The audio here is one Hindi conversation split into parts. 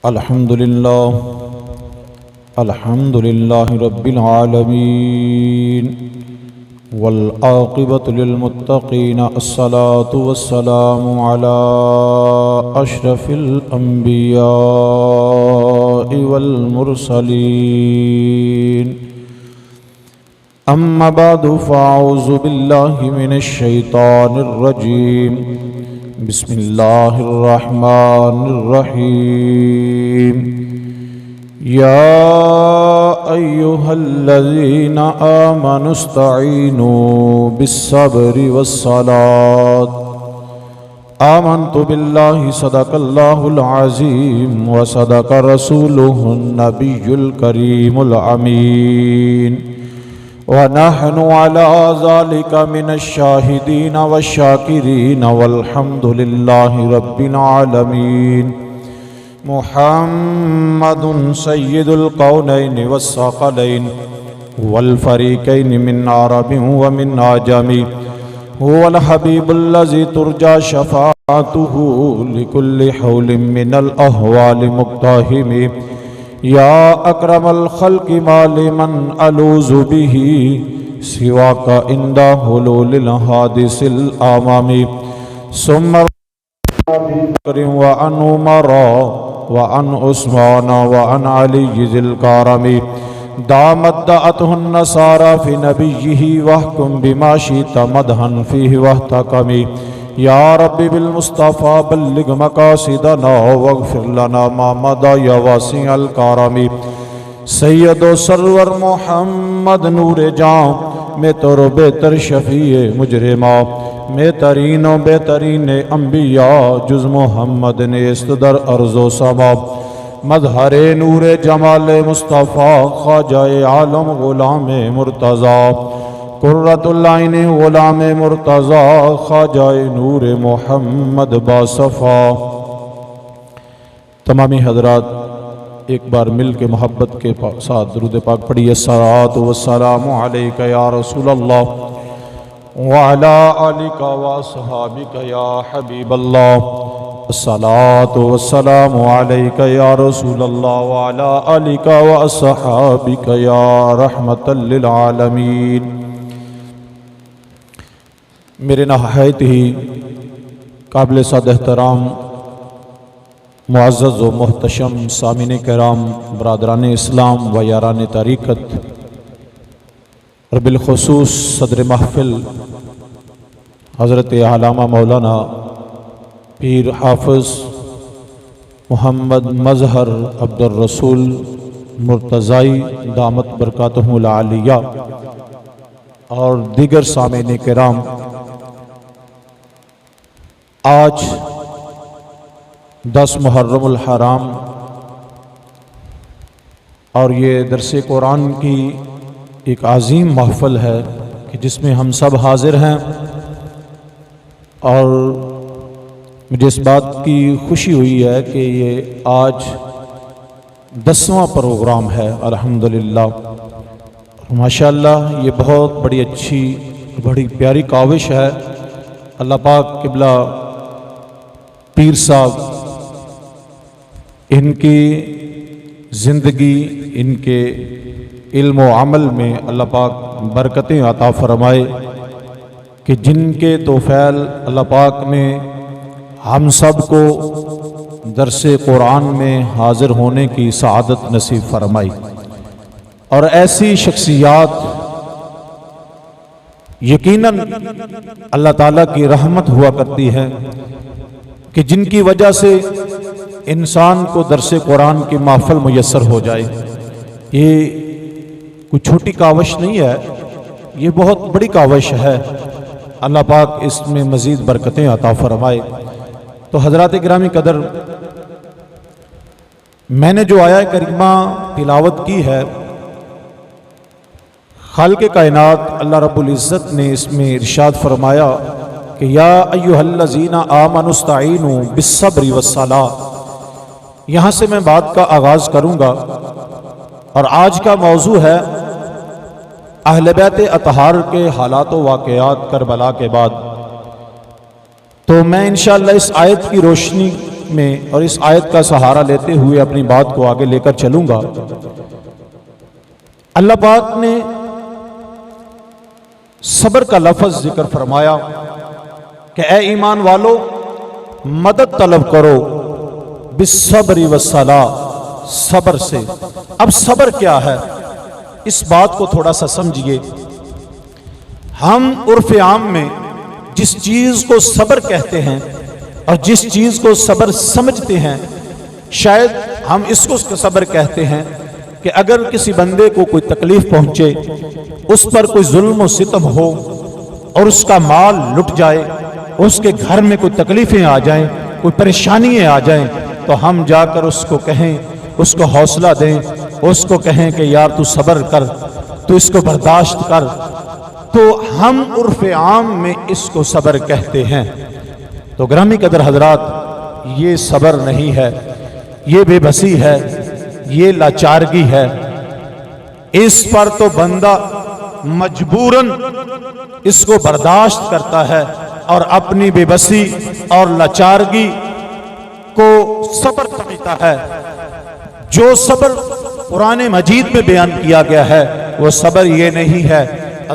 अल्हम्दुलिल्लाह रब्बिल आलमीन वल आक़िबतु लिल मुत्तक़ीन अस्सलातु वस्सलामु अला अशरफिल अंबियाइ वल मुरसलीन अम्मा बादु फ़अऊज़ु बिल्लाहि मिनश शैतानिर रजीम बिस्मिल्लाहिर्रहमानिर्रहीम या अय्युहल्लज़ीना आमनुस्तईनू बिस्सब्रि वस्सलात आमन्तु बिल्लाहि सदक़ल्लाहुल अज़ीम व सदक़ रसूलुहुन नबियुल करीमुल अमीन व नहनु अला ज़ालिका मिनश शाहिदीन वश्शाकिरीन वल्हम्दुलिल्लाहि रब्बिल आलमीन। मुहम्मदुन सय्यिदुल कौनैनि वस्सक़लैन वल फ़रीक़ैनि मिन अरबिन व मिन आजमी हुवल हबीबुल्लज़ी तुरजा शफ़ाअतुहु लिकुल्लि हौलिन मिनल अहवालि मुक़्तहिमी या अक्रमल खल्क़ि मालिमन अलूज़ु बिही सिवाका इंदा हुलूलिल हादिसिल आमामी सुम्मा करीम व अन उमरा व अन उस्मान व अन अली ज़िल कारमी दामत दअतहुन नसारा फ़ी नबिय्यिही वहकुम बिमा शि'ता मदहन फ़ीहि वहतकमी या रब्बि बिल मुस्तफ़ा बल्लिग मक़ासिदना वग़फ़िर लना मा मदा या वासिअल करमी सैयदो सरवर मोहम्मद नूरे जाँ में तोरो बेहतर शफ़ीए मुजरिमा में तरीनो बेहतरीन अम्बिया जुज़ मोहम्मद ने इस्तदर अर्ज़ो समा मज़हरे नूरे जमाल मुस्तफ़ा ख्वाजाए आलम ग़ुलाम मुर्तज़ा कुर्रतुल आइन ग़ुलाम मुर्तज़ा ख्वाजाए नूर मोहम्मद बासफ़ा। तमामी हज़रात एक बार मिल के मोहब्बत के साथ दुरूद पाक पढ़िए। अस्सलातु वस्सलामु अलैका या रसूलल्लाह व अला आलिका व अस्हाबिका या हबीबल्लाह। अस्सलातु वस्सलामु अलैका या रसूलल्लाह व अला आलिका व अस्हाबिका या रहमतल लिल आलमीन। मेरे नहायत ही काबिल साद एहतराम मुअज़्ज़ज़ व मोहतशम सामिन कराम बरादरान इस्लाम व यारान तरीक़त और बिलखुसूस सदर महफ़िल हज़रत अल्लामा मौलाना पीर हाफ़िज़ मोहम्मद मज़हर अब्दुर रसूल मुर्तज़ाई दामत बरकातहुल आलिया और दीगर सामिन कराम, आज 10 मुहर्रमुल हराम और ये दरसे कुरान की एक अज़ीम महफ़िल है कि जिसमें हम सब हाज़िर हैं और मुझे इस बात की खुशी हुई है कि ये आज 10वां प्रोग्राम है अल्हम्दुलिल्लाह। माशाअल्लाह ये बहुत बड़ी अच्छी बड़ी प्यारी काविश है। अल्लाह पाक क़िबला पीर साहब इनकी ज़िंदगी इनके इल्म व अमल में अल्लाह पाक बरकतें अता फरमाए कि जिनके तौफ़ैल अल्लाह पाक ने हम सब को दरसे कुरान में हाज़िर होने की सआदत नसीब फरमाई। और ऐसी शख्सियात यकीनन अल्लाह ताला की रहमत हुआ करती है कि जिनकी वजह से इंसान को दरसे कुरान की महफ़िल मुयस्सर हो जाए। ये कोई छोटी काविश नहीं है, ये बहुत बड़ी काविश है। अल्लाह पाक इसमें मज़ीद बरकतें अता फरमाए। तो हज़रात गिरामी कदर, मैंने जो आया करीमा तिलावत की है, खालिक़ कायनात अल्लाह रब्बुल इज़्ज़त ने इसमें इरशाद फरमाया कि या अय्युहल्लज़ीना आमनुस्तईनू बिस्सब्रि वस्सलाह। यहाँ से मैं बात का आगाज़ करूँगा और आज का मौजू है अहले बैत अतहार के हालात व वाक़यात करबला के बाद। तो मैं इंशाअल्लाह इस आयत की रोशनी में और इस आयत का सहारा लेते हुए अपनी बात को आगे लेकर चलूंगा। अल्लाह पाक ने सब्र का लफ्ज जिक्र फरमाया कि ए ईमान वालो, मदद तलब करो बिस्सब्रि वस्सला, सब्र से। अब सब्र क्या है, इस बात को थोड़ा सा समझिए। हम उर्फ आम में जिस चीज को सब्र कहते हैं और जिस चीज को सब्र समझते हैं, शायद हम इसको सब्र कहते हैं कि अगर किसी बंदे को कोई तकलीफ पहुंचे, उस पर कोई जुल्म और सितम हो और उसका माल लुट जाए, उसके घर में कोई तकलीफें आ जाएं, कोई परेशानियां आ जाएं, तो हम जाकर उसको कहें, उसको हौसला दें, उसको कहें कि यार तू सब्र कर, तू इसको बर्दाश्त कर। तो हम उर्फ आम में इसको सब्र कहते हैं। तो ग्रामी कदर हजरात, ये सब्र नहीं है, ये बेबसी है, ये लाचारगी है। इस पर तो बंदा मजबूरन इसको बर्दाश्त करता है और अपनी बेबसी और लाचारगी को सब्र समझता है। जो सब्र कुरान मजीद में बयान किया गया है वो सब्र ये नहीं है।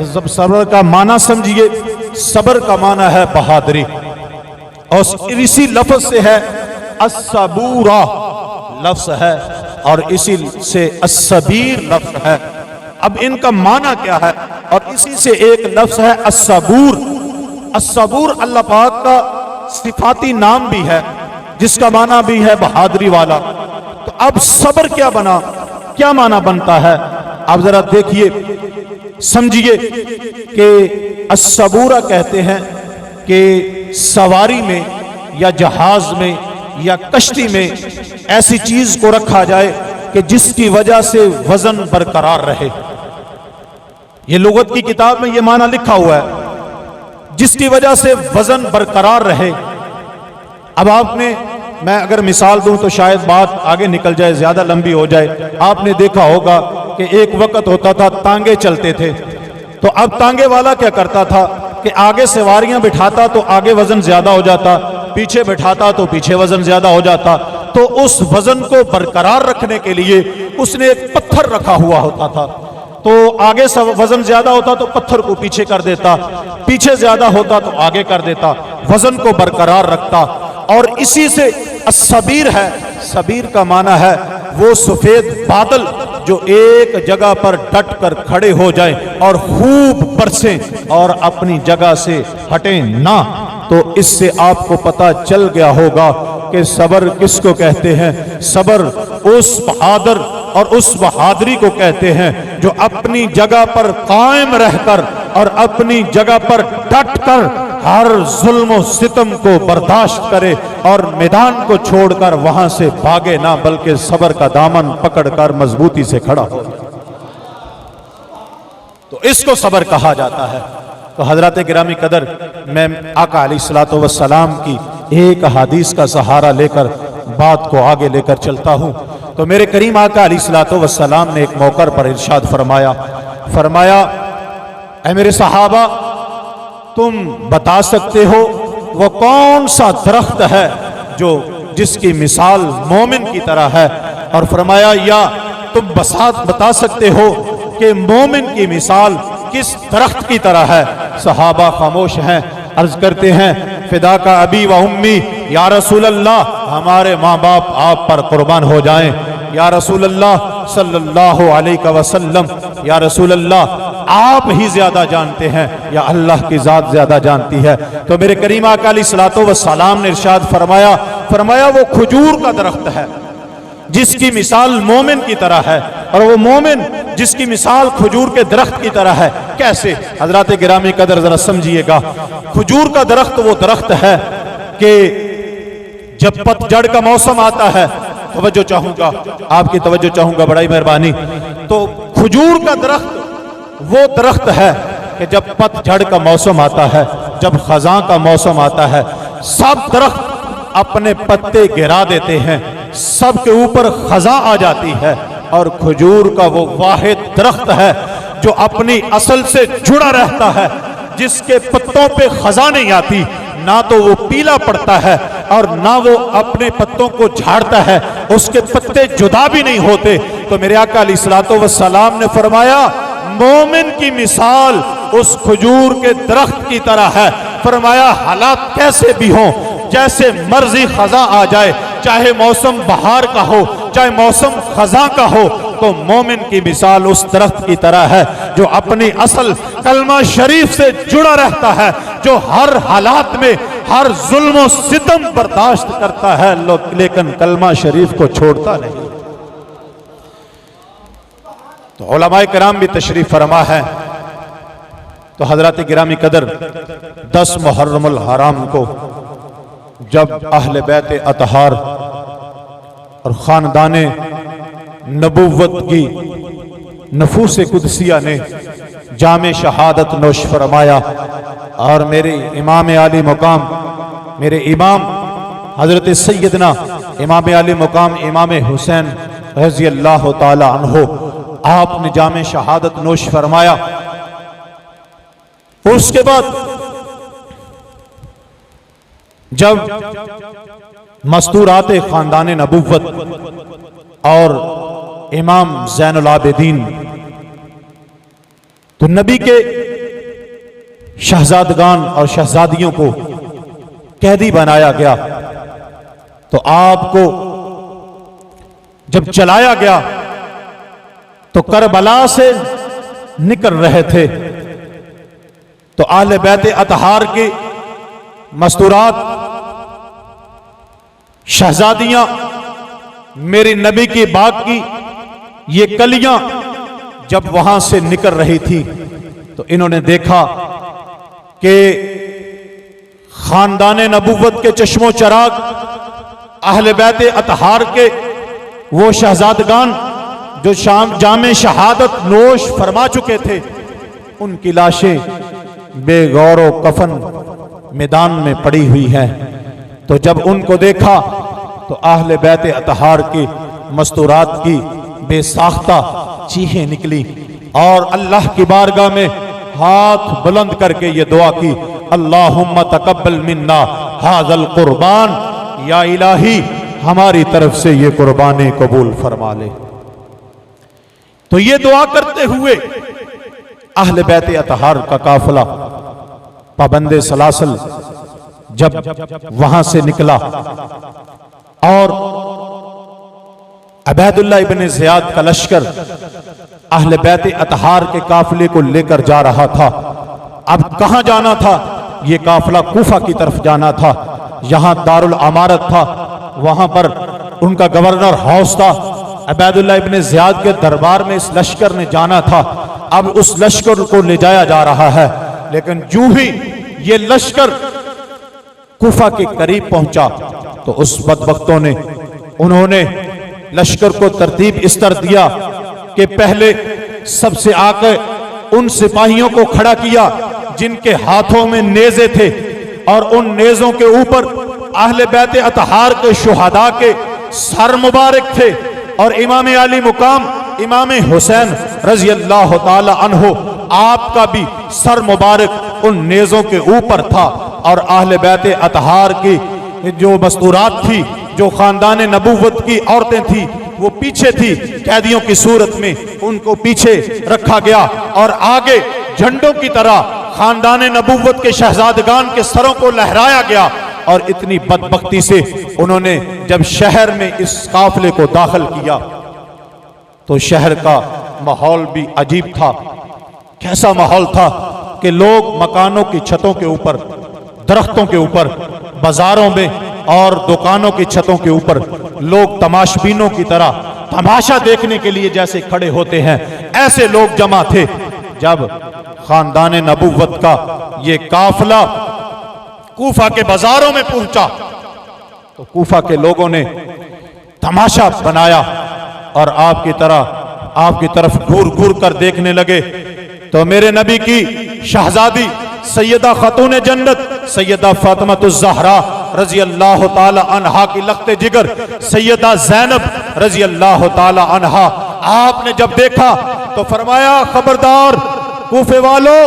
जब सब्र का माना समझिए, सब्र का माना है बहादुरी, और इसी लफ्ज से है अस्सबूरा लफ्ज है, और इसी से अस्सबीर लफ्ज है। अब इनका माना क्या है, और इसी से एक लफ्ज है अस्सबूर। अस्सबूर अल्लाह पाक का सिफाती नाम भी है, जिसका माना भी है बहादुरी वाला। तो अब सब्र क्या बना, क्या माना बनता है, आप जरा देखिए, समझिए कि अस्सबूरा कहते हैं कि सवारी में या जहाज में या कश्ती में ऐसी चीज को रखा जाए कि जिसकी वजह से वजन बरकरार रहे। ये लुगत की किताब में ये माना लिखा हुआ है, जिसकी वजह से वजन बरकरार रहे। अब आपने, मैं अगर मिसाल दूं तो शायद बात आगे निकल जाए, ज्यादा लंबी हो जाए। आपने देखा होगा कि एक वक्त होता था तांगे चलते थे, तो अब तांगे वाला क्या करता था कि आगे सवारियां बिठाता तो आगे वजन ज्यादा हो जाता, पीछे बिठाता तो पीछे वजन ज्यादा हो जाता। तो उस वजन को बरकरार रखने के लिए उसने एक पत्थर रखा हुआ होता था। तो आगे वजन ज्यादा होता तो पत्थर को पीछे कर देता, पीछे ज्यादा होता तो आगे कर देता, वजन को बरकरार रखता। और इसी से अस्सबीर है। सबीर का माना है वो सफेद बादल जो एक जगह पर डट कर खड़े हो जाए और खूब बरसें और अपनी जगह से हटें ना। तो इससे आपको पता चल गया होगा कि सब्र किसको कहते हैं। सब्र उस बहादुर और उस बहादुरी को कहते हैं जो अपनी जगह पर कायम रहकर और अपनी जगह पर डट कर हर जुल्म सितम को बर्दाश्त करे और मैदान को छोड़कर वहां से भागे ना, बल्कि सब्र का दामन पकड़कर मजबूती से खड़ा हो। तो इसको सब्र कहा जाता है। तो हजरत गिरामी कदर, मैं आका अलैहिस्सलातु वस्सलाम की एक हदीस का सहारा लेकर बात को आगे लेकर चलता हूं। तो मेरे करीम आका अलैहिस्सलातु वस्सलाम ने एक मौका पर इरशाद फरमाया, ऐ मेरे सहाबा, तुम बता सकते हो वो कौन सा दरख्त है जो जिसकी मिसाल मोमिन की तरह है। और फरमाया, या तुम बता सकते हो कि मोमिन की मिसाल किस दरख्त की तरह है। सहाबा खामोश हैं। अर्ज करते हैं, फिदा का अबी व उम्मी, या रसूल अल्लाह, हमारे माँ बाप आप पर कुर्बान हो जाएं। या रसूल अल्लाह सल्लल्लाहु अलैहि वसल्लम, या रसूल अल्लाह आप ही ज्यादा जानते हैं या अल्लाह की जात ज्यादा जानती है। तो मेरे करीम आका अलैहिस्सलातु वस्सलाम ने इरशाद फरमाया वो खजूर का दरख्त है जिसकी मिसाल मोमिन की तरह है, और वो मोमिन जिसकी मिसाल खजूर के दरख्त की तरह है। कैसे? हजरत गिरामी कदर जरा समझिएगा। खजूर का दरख्त वो दरख्त है कि जब पतझड़ का मौसम आता है, तवज्जो चाहूंगा, आपकी तवज्जो चाहूंगा, बड़ी मेहरबानी। तो खजूर का दरख्त वो दरख्त है कि जब पतझड़ का मौसम आता है, जब खजा का मौसम आता है, सब दरख्त अपने पत्ते गिरा देते हैं, सब के ऊपर खजा आ जाती है। और खजूर का वो वाहिद दरख्त है जो अपनी असल से जुड़ा रहता है, जिसके पत्तों पे खजा नहीं आती, ना तो वो पीला पड़ता है और ना वो अपने पत्तों को झाड़ता है, उसके पत्ते जुदा भी नहीं होते। तो मेरे आका अलैहिस्सलातु वस्सलाम ने फरमाया मोमिन की मिसाल उस खजूर के दरख्त की तरह है। फरमाया हालात कैसे भी हों, जैसे मर्जी खजा आ जाए, चाहे मौसम बहार का हो चाहे मौसम खजा का हो, तो मोमिन की मिसाल उस दरख्त की तरह है जो अपनी असल कलमा शरीफ से जुड़ा रहता है, जो हर हालात में हर जुल्म सितम बर्दाश्त करता है लेकिन कलमा शरीफ को छोड़ता नहीं। तो उलमाए किराम भी तशरीफ फरमा है। तो हजरत गिरामी कदर 10 मुहर्रमुल हराम को जब अहले बैत अतहार और खानदाने नबुव्वत की नफूस कुदसिया ने जामे शहादत नोश फरमाया और मेरे इमाम आली मुकाम, मेरे इमाम हजरत सैयदना इमाम आली मुकाम इमाम हुसैन रज़ी अल्लाह ताला अन्हो आपने जामे शहादत नोश फरमाया। उसके बाद जब मस्तूरात खानदान नबुव्वत और इमाम ज़ैनुल आबिदीन, तो नबी के शहजादगान और शहजादियों को कैदी बनाया गया। तो आपको जब चलाया गया तो करबला से निकल रहे थे, तो आले बैत अतहार की मस्तूरात शहजादियां मेरी नबी की बाग की ये कलियां जब वहां से निकल रही थी, तो इन्होंने देखा कि खानदान नबुव्वत के चश्मो चराग अहले बैत अतहार के वो शहजादगान जो जामे शहादत नोश फरमा चुके थे, उनकी लाशें बेगौरो कफन मैदान में पड़ी हुई हैं। तो जब उनको देखा तो अहले बैत अतहार की मस्तूरात की बेसाख्ता चीखें निकली और अल्लाह की बारगाह में हाथ बुलंद करके ये दुआ की, अल्लाहुम्मा तकब्बल मिन्ना हाज़ल कुर्बान, या इलाही हमारी तरफ से ये कुर्बानी कबूल फरमा ले। तो ये दुआ करते हुए अहले बैत अतहार का काफिला पाबंदे सलासल जब वहां से निकला और अबैदुल्लाह इब्न ज़ियाद का लश्कर अहले बैत अतहार के काफिले को लेकर जा रहा था। अब कहां जाना था? यह काफिला कूफा की तरफ जाना था। यहां दारुल अमारत था, वहां पर उनका गवर्नर हाउस था। अबैदुल्लाह इब्न ज़ियाद के दरबार में इस लश्कर ने जाना था। अब उस लश्कर को ले जाया जा रहा है, लेकिन जूं ही ये लश्कर कूफा के करीब पहुंचा तो उस बदबख्तों ने उन्होंने लश्कर को तरतीब इस तरह दिया कि पहले सबसे आकर उन सिपाहियों को खड़ा किया जिनके हाथों में नेज़े थे और उन नेज़ों के ऊपर अहले बैत अतहार के शुहदा के सर मुबारक थे और इमाम आली मुकाम इमाम हुसैन रज़ी अल्लाह ताला अन्हो आपका भी सर मुबारक उन नेज़ों के ऊपर था। और अहले बैत अतहार की जो मस्तूरात थी, जो खानदान नबुव्वत की औरतें थी, वो पीछे थी कैदियों की सूरत में, उनको पीछे रखा गया और आगे झंडों की तरह खानदान नबुव्वत के शहजादगान के सरों को लहराया गया। और इतनी बदबख्ती से उन्होंने जब शहर में इस काफिले को दाखिल किया तो शहर का माहौल भी अजीब था। कैसा माहौल था कि लोग मकानों की छतों के ऊपर, दरख्तों के ऊपर, बाजारों में और दुकानों की छतों के ऊपर लोग तमाशबीनों की तरह तमाशा देखने के लिए जैसे खड़े होते हैं, ऐसे लोग जमा थे। जब खानदान नबुव्वत का ये काफिला कूफा के बाजारों में पहुंचा तो कूफा के लोगों ने तमाशा बनाया और आपकी तरफ घूर घूर कर देखने लगे। तो मेरे नबी की शहजादी सैयदा खातून जन्नत सैयदा फातिमातुज़ ज़हरा रज़ी अल्लाह ताला अन्हा की लख्ते जिगर सैयदा ज़ैनब रज़ी अल्लाह ताला अन्हा आपने जब देखा तो फरमाया, खबरदार कूफे वालों,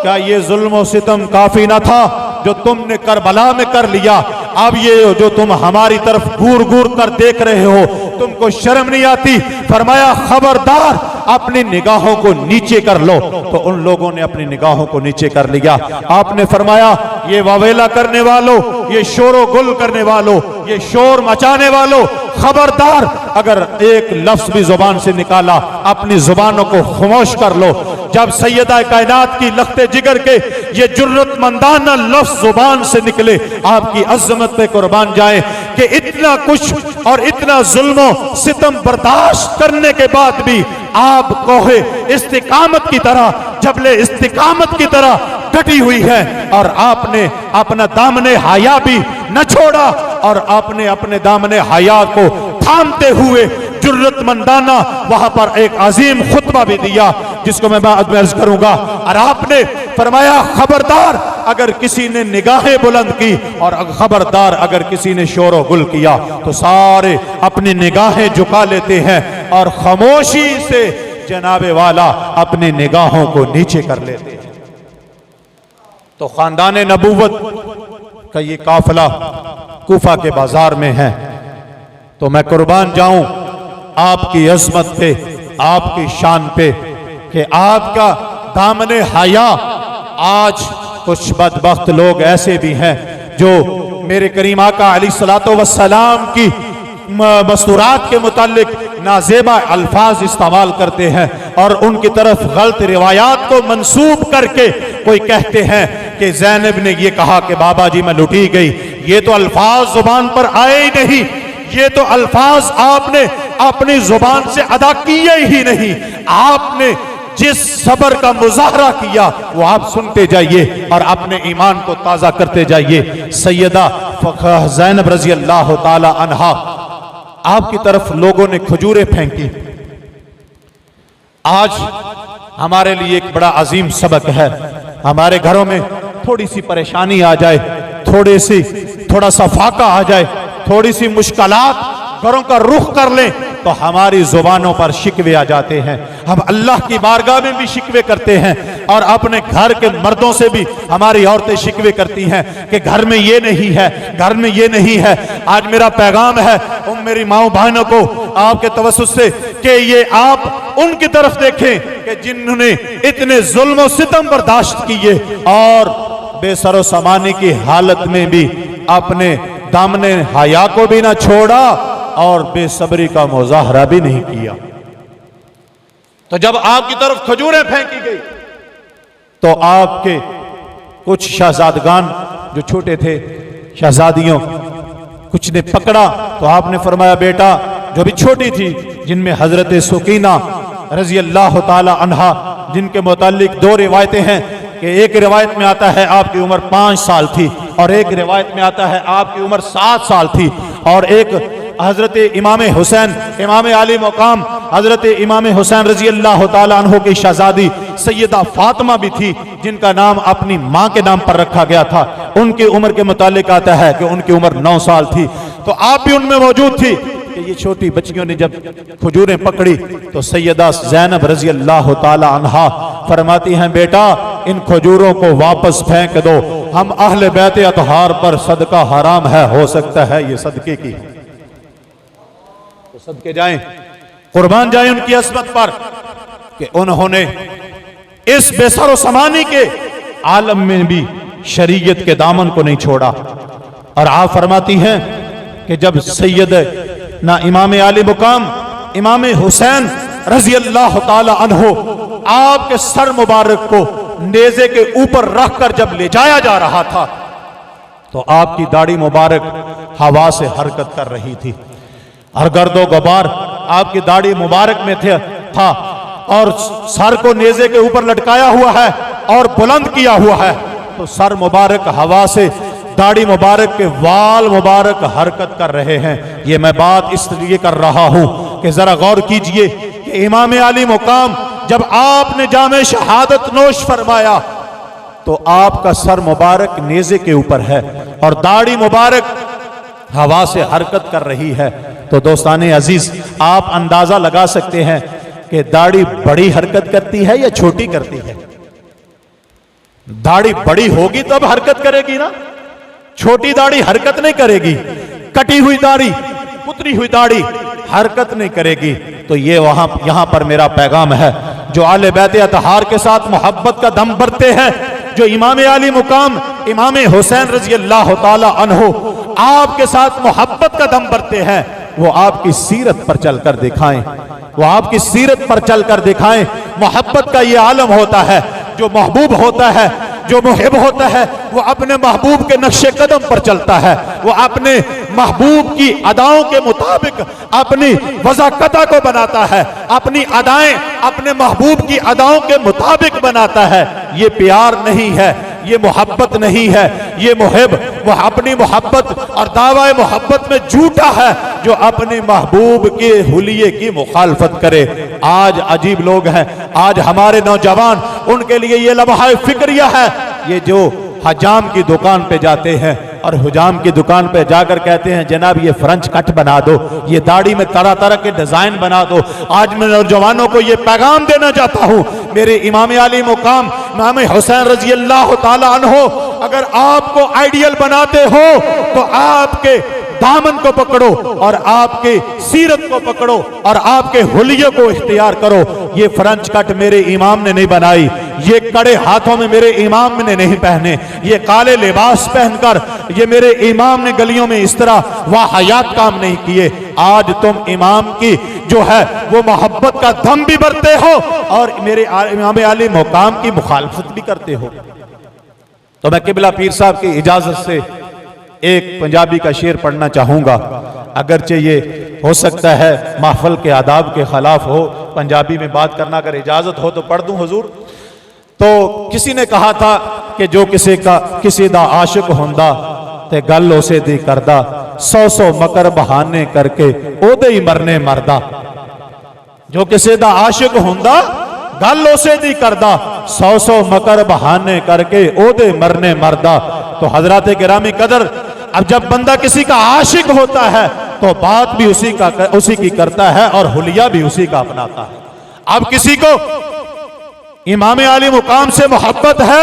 क्या ये जुल्म और सितम काफी न था? जो तुमने करबला में कर लिया, अब ये जो तुम हमारी तरफ घूर घूर कर देख रहे हो, तुमको शर्म नहीं आती? फरमाया खबरदार, अपनी निगाहों को नीचे कर लो। तो उन लोगों ने अपनी निगाहों को नीचे कर लिया। आपने फरमाया, ये वावेला करने वालों, ये शोरो गुल करने वालों, ये शोर मचाने वालों, खबरदार, अगर एक लफ्ज भी जुबान से निकाला, अपनी जुबानों को खामोश कर लो। जब सैयदा कायनात की लख्ते जिगर के ये जुर्रतमंदाना लफ्ज जुबान से निकले, आपकी अज़मत पे कुर्बान जाए कि इतना कुछ और इतना जुल्म सितम बर्दाश्त करने के बाद भी आप कोहे इस्तिकामत की तरह, जबले इस्तिकामत की तरह डटी हुई है, और आपने अपना दामने हया भी न छोड़ा, और आपने अपने दामने हया को थामते हुए जुर्रतमंदाना वहां पर एक अजीम खुतबा भी दिया, जिसको मैं बाद में अर्ज करूंगा। और आपने फरमाया, खबरदार अगर किसी ने निगाहें बुलंद की, और खबरदार अगर किसी ने शोर गुल किया, तो सारे अपनी निगाहें झुका लेते हैं और खामोशी से जनाबे वाला अपनी निगाहों को नीचे कर लेते हैं। तो खानदान नबूवत का ये काफिला कूफा के बाजार में है। तो मैं कुर्बान जाऊं आपकी अज़मत पे, आपकी शान पे, कि आपका दामने हया, आज कुछ बदबख्त लोग ऐसे भी हैं जो मेरे करीम आका अलैहिस्सलातो वस्सलाम की मस्तूरात के मुतालिक नाजेबा अल्फाज इस्तेमाल करते हैं, और उनकी तरफ गलत रिवायात को मंसूब करके कोई कहते हैं कि ज़ैनब ने ये कहा कि बाबा जी मैं लुटी गई। ये तो अल्फाज जुबान पर आए ही नहीं, ये तो अल्फाज आपने अपनी जुबान से अदा किए ही नहीं। आपने जिस सबर का मुजाहरा किया वो आप सुनते जाइए और अपने ईमान को ताज़ा करते जाइए। सैयदा ज़ैनब रज़ी अल्लाह ताला अन्हा, आपकी तरफ लोगों ने खजूरें फेंकी। आज हमारे लिए एक बड़ा अजीम सबक है। हमारे घरों में थोड़ी सी परेशानी आ जाए, थोड़ा सा फाका आ जाए, थोड़ी सी मुश्किलात घरों का रुख कर लें, तो हमारी जुबानों पर शिकवे आ जाते हैं। हम अल्लाह की बारगाह में भी शिकवे करते हैं, और अपने घर के मर्दों से भी हमारी औरतें शिकवे करती हैं कि घर में ये नहीं है, घर में ये नहीं है। आज मेरा पैगाम है उन मेरी माओ बहनों को आपके तवस्सुस से कि ये आप उनकी तरफ देखें कि जिन्होंने इतने जुल्म और सितम बर्दाश्त किए, और बेसरो समानी की हालत में भी अपने दामने हया को भी ना छोड़ा, और बेसब्री का मुजाहरा भी नहीं किया। तो जब आपकी तरफ खजूरें फेंकी गई, तो आपके कुछ शहजादगान जो छोटे थे, शहजादियों, कुछ ने पकड़ा, तो आपने फरमाया बेटा, जो भी छोटी थी, जिनमें हजरत सुकीना रजी अल्लाह ताला अन्हा, जिनके मुतालिक दो रिवायतें हैं कि एक रिवायत में आता है आपकी उम्र 5 साल थी, और एक रिवायत में आता है आपकी उम्र 7 साल थी, और एक हजरत इमाम हुसैन, इमाम आली मुकाम हजरत इमाम हुसैन रजी अल्लाह ताला अन्हु की शहजादी सैयदा फातिमा भी थी, जिनका नाम अपनी माँ के नाम पर रखा गया था। उनकी उम्र के मुतालिक आता है कि उनकी उम्र 9 साल थी। तो आप भी उनमें मौजूद थी कि ये छोटी बच्चियों ने जब खजूरें पकड़ी, तो सैयदा ज़ैनब रजी अल्लाह ताला अन्हा फरमाती हैं, बेटा इन खजूरों को वापस फेंक दो, हम अहले बैत अतहार पर सदका हराम है, हो सकता है ये सदके की, तो सदके जाएं, कुर्बान जाएं उनकी अस्मत पर कि उन्होंने इस बेसरो समानी के आलम में भी शरीयत के दामन को नहीं छोड़ा। और आप फरमाती हैं कि जब सैयद ना इमाम आली मुकाम इमाम हुसैन रजी अल्लाह ताला अन्हो आपके सर मुबारक को नेज़े के ऊपर रखकर जब ले जाया जा रहा था, तो आपकी दाढ़ी मुबारक हवा से हरकत कर रही थी, और गर्दो गुबार आपकी दाढ़ी मुबारक में था, और सर को नेज़े के ऊपर लटकाया हुआ है और बुलंद किया हुआ है, तो सर मुबारक हवा से, दाढ़ी मुबारक के वाल मुबारक हरकत कर रहे हैं। ये मैं बात इसलिए कर रहा हूं कि जरा गौर कीजिए कि इमाम आली मुकाम जब आपने जामे शहादत नोश फरमाया, तो आपका सर मुबारक नेज़े के ऊपर है और दाढ़ी मुबारक हवा से हरकत कर रही है। तो दोस्ताने अजीज, आप अंदाजा लगा सकते हैं कि दाढ़ी बड़ी हरकत करती है या छोटी करती है। दाढ़ी बड़ी होगी तब हरकत करेगी ना, छोटी दाढ़ी हरकत नहीं करेगी। कटी हुई दाढ़ी, कुतरी हुई दाढ़ी हरकत नहीं करेगी। तो ये यहां पर मेरा पैगाम है, जो आले बैत अतहार के साथ मोहब्बत का दम भरते हैं, जो इमाम आली मुकाम इमाम हुसैन रजी अल्लाह ताला अन्हो आपके साथ मोहब्बत का दम भरते हैं, वो आपकी सीरत पर चलकर दिखाएं, वो आपकी सीरत पर चलकर दिखाएं। मोहब्बत का ये आलम होता है, जो महबूब होता है, जो मुहिब होता है, वो अपने महबूब के नक्शे कदम पर चलता है, वो अपने महबूब की अदाओं के मुताबिक अपनी वज़ाकता को बनाता है, अपनी अदाएं अपने महबूब की अदाओं के मुताबिक बनाता है। ये प्यार नहीं है, ये मोहब्बत नहीं है, ये मुहिब वो अपनी मोहब्बत और दावा मोहब्बत में झूठा है, जो अपने महबूब के हुलिये की मुखालफत करे। आज अजीब लोग हैं, आज हमारे नौजवान, उनके लिए ये लम्हा फिक्रिया है। ये जो हजाम की दुकान पे जाते हैं और हुजाम की दुकान पे जाकर कहते हैं जनाब ये फ्रेंच कट बना दो, ये दाढ़ी में तरह तरह के डिजाइन बना दो। आज मैं नौजवानों को ये पैगाम देना चाहता हूं, मेरे इमाम आली मुकाम इमाम हुसैन रजी अल्लाह ताला अन्हो अगर आपको आइडियल बनाते हो तो आपके दामन को पकड़ो और आपके सीरत को पकड़ो और आपके हुलिये को इख्तियार करो। ये फ्रेंच कट मेरे इमाम ने नहीं बनाई, ये कड़े हाथों में मेरे इमाम ने नहीं पहने, ये काले लिबास पहनकर ये मेरे इमाम ने गलियों में इस तरह वाहयात काम नहीं किए। आज तुम इमाम की जो है वो मोहब्बत का दम भी भरते हो और मेरे इमाम आली मुकाम की मुखालफत भी करते हो। तो मैं किबला पीर साहब की इजाजत से एक पंजाबी का शेर पढ़ना चाहूंगा, अगरचे ये हो सकता है महफल के आदाब के खिलाफ हो, पंजाबी में बात करना अगर इजाजत हो तो पढ़ दूं हुजूर। तो किसी ने कहा था कि जो किसी दा आशिक होंदा ते गल उसे दी करदा, 100 मकर बहाने करके ओदे ही मरने मरदा। जो किसी दा आशिक होंदा गल उसे दी करदा, 100 मकर बहाने करके ओदे मरने मरदा। तो हजरत गिरामी कदर, अब जब बंदा किसी का आशिक होता है तो बात भी उसी की करता है और हुलिया भी उसी का अपनाता है। अब किसी को इमाम आली मुकाम से मोहब्बत है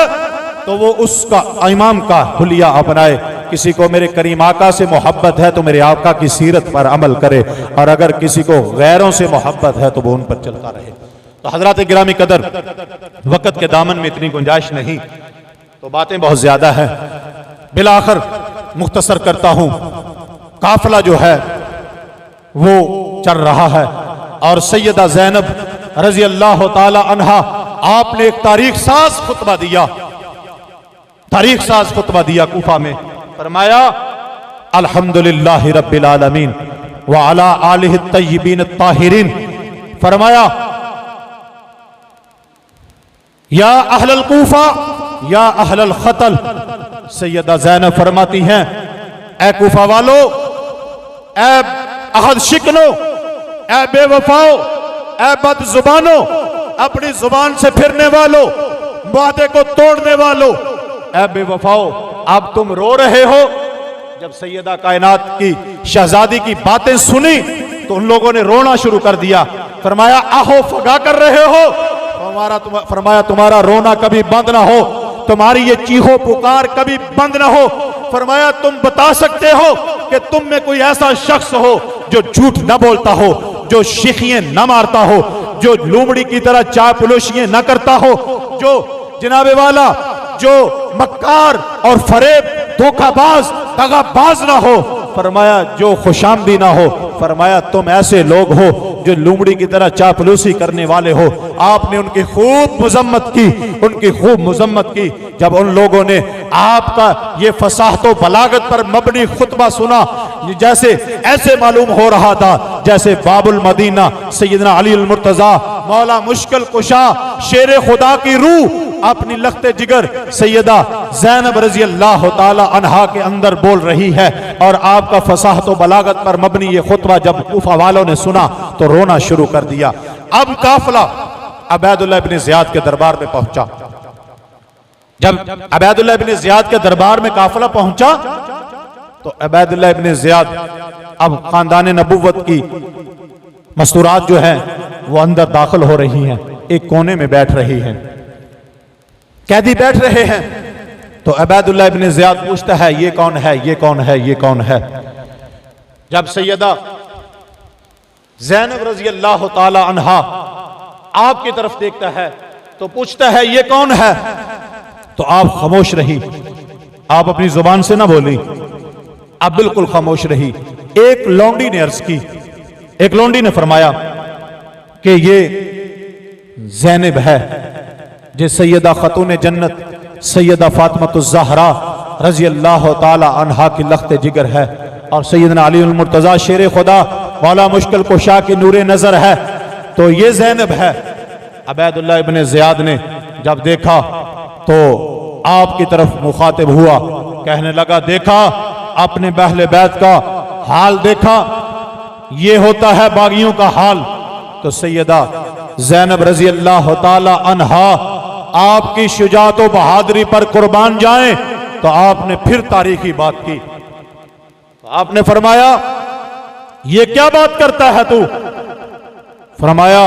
तो वो उसका इमाम का हुलिया अपनाए, किसी को मेरे करीम आका से मोहब्बत है तो मेरे आका की सीरत पर अमल करे, और अगर किसी को गैरों से मोहब्बत है तो वो उन पर चलता रहे। तो हजरत गिरामी कदर, वक़्त के दामन में इतनी गुंजाइश नहीं, तो बातें बहुत ज्यादा है, बिलाखिर मुख्तसर करता हूं। काफिला जो है वो चल रहा है और सैयदा ज़ैनब रजी अल्लाह ताला अन्हा आपने एक तारीख साज खुतबा दिया, तारीख साज खुतबा दिया कूफा में। फरमाया अल्हम्दुलिल्लाहि रब्बिल आलमीन व अला आलिहि तय्यिबीन ताहिरीन। फरमाया या अहलल कूफा या अहलल खतल। सैयदा ज़ैनब फरमाती हैं, ए कूफा वालो, ए अहद शिकनो, ए बेवफाओ, ए बद जुबानो, अपनी जुबान से फिरने वालों, वादे को तोड़ने वालों, ए बेवफाओ, अब तुम रो रहे हो। जब सैयदा कायनात की शहजादी की बातें सुनी तो उन लोगों ने रोना शुरू कर दिया। फरमाया आहो फगा कर रहे हो, फरमाया तुम्हारा रोना कभी बंद ना हो, तुम्हारी ये चीखो पुकार कभी बंद ना हो। फरमाया तुम बता सकते हो कि तुम में कोई ऐसा शख्स हो जो झूठ न बोलता हो, जो शिखियां न मारता हो, जो लूमड़ी की तरह चापलूशियां न करता हो, जो जनाबे वाला जो मक्कार और फरेब धोखाबाज दगाबाज ना हो। फरमाया जो खुशामदी ना हो। फरमाया तुम ऐसे लोग हो जो लूमड़ी की तरह चापलूसी करने वाले हो। आपने उनकी खूब मजम्मत की, उनकी खूब मजम्मत की। जब उन लोगों ने आपका ये फसाहत व बलागत पर मबनी खुतबा सुना, जैसे ऐसे मालूम हो रहा था जैसे बाबुल मदीना सैयदना अली अल मुर्तजा मौला मुश्किल कुशा शेर खुदा की रूह अपनी लख्ते जिगर सैयदा ज़ैनब रजी अल्लाह ताला अन्हा के अंदर बोल रही है। और आपका फसाहत व बलागत पर मबनी ये खुतबा जब कूफा वालों ने सुना तो रोना शुरू कर दिया। अब काफिला अबैदुल्लाह इब्न ज़ियाद के दरबार में पहुंचा। जब अबैदुल्लाह इब्न ज़ियाद के दरबार में काफिला पहुंचा तो अबैदुल्लाह इब्न ज़ियाद अब खानदान नबुव्वत की मस्तूरात जो है वो अंदर दाखिल हो रही हैं, एक कोने में बैठ रही हैं। कैदी बैठ रहे हैं तो उबैदुल्लाह इब्न ज़ियाद पूछता है ये कौन है, ये कौन है, ये कौन है। जब सैयदा ज़ैनब रज़ी अल्लाह ताला अन्हा आपकी तरफ देखता है तो पूछता है ये कौन है, तो आप खामोश रही, आप अपनी जुबान से ना बोली, आप बिल्कुल खामोश रही। एक लौंडी ने अर्ज की, एक लौंडी ने फरमाया कि ये ज़ैनब है, जो सैयदा खतून जन्नत सैयदा फातिमातुज़ ज़हरा रज़ी अल्लाह ताला अन्हा की लख्त जिगर है और सैयदना अली अल मुर्तज़ा शेर खुदा मौला मुश्किल कुशा की नूरे नजर है, तो ये ज़ैनब है। उबैदुल्लाह इब्न ज़ियाद ने जब देखा तो आपकी तरफ मुखातिब हुआ, कहने लगा देखा अपने अहले बैत का हाल देखा, ये होता है बागियों का हाल। तो सैयदा ज़ैनब रज़ी अल्लाह ताला अन्हा आपकी शुजाअत व बहादुरी पर कुर्बान जाएं, तो आपने फिर तारीखी बात की। तो आपने फरमाया ये क्या बात करता है तू? फरमाया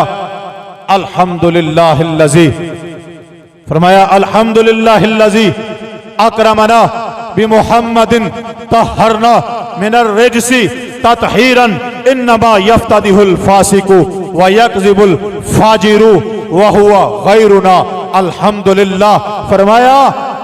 अल्हम्दुलिल्लाहिल्लज़ी, फरमाया अल्हम्दुलिल्लाहिल्लज़ी अकरमना बिमुहम्मदिन तहरना मिनर रिजसी ततहीरन इन्नमा यफ्तदिहुल फासिकु व यकज़िबुल फाजिरु व हुवा गैरुना अल्हम्दुलिल्लाह। फरमाया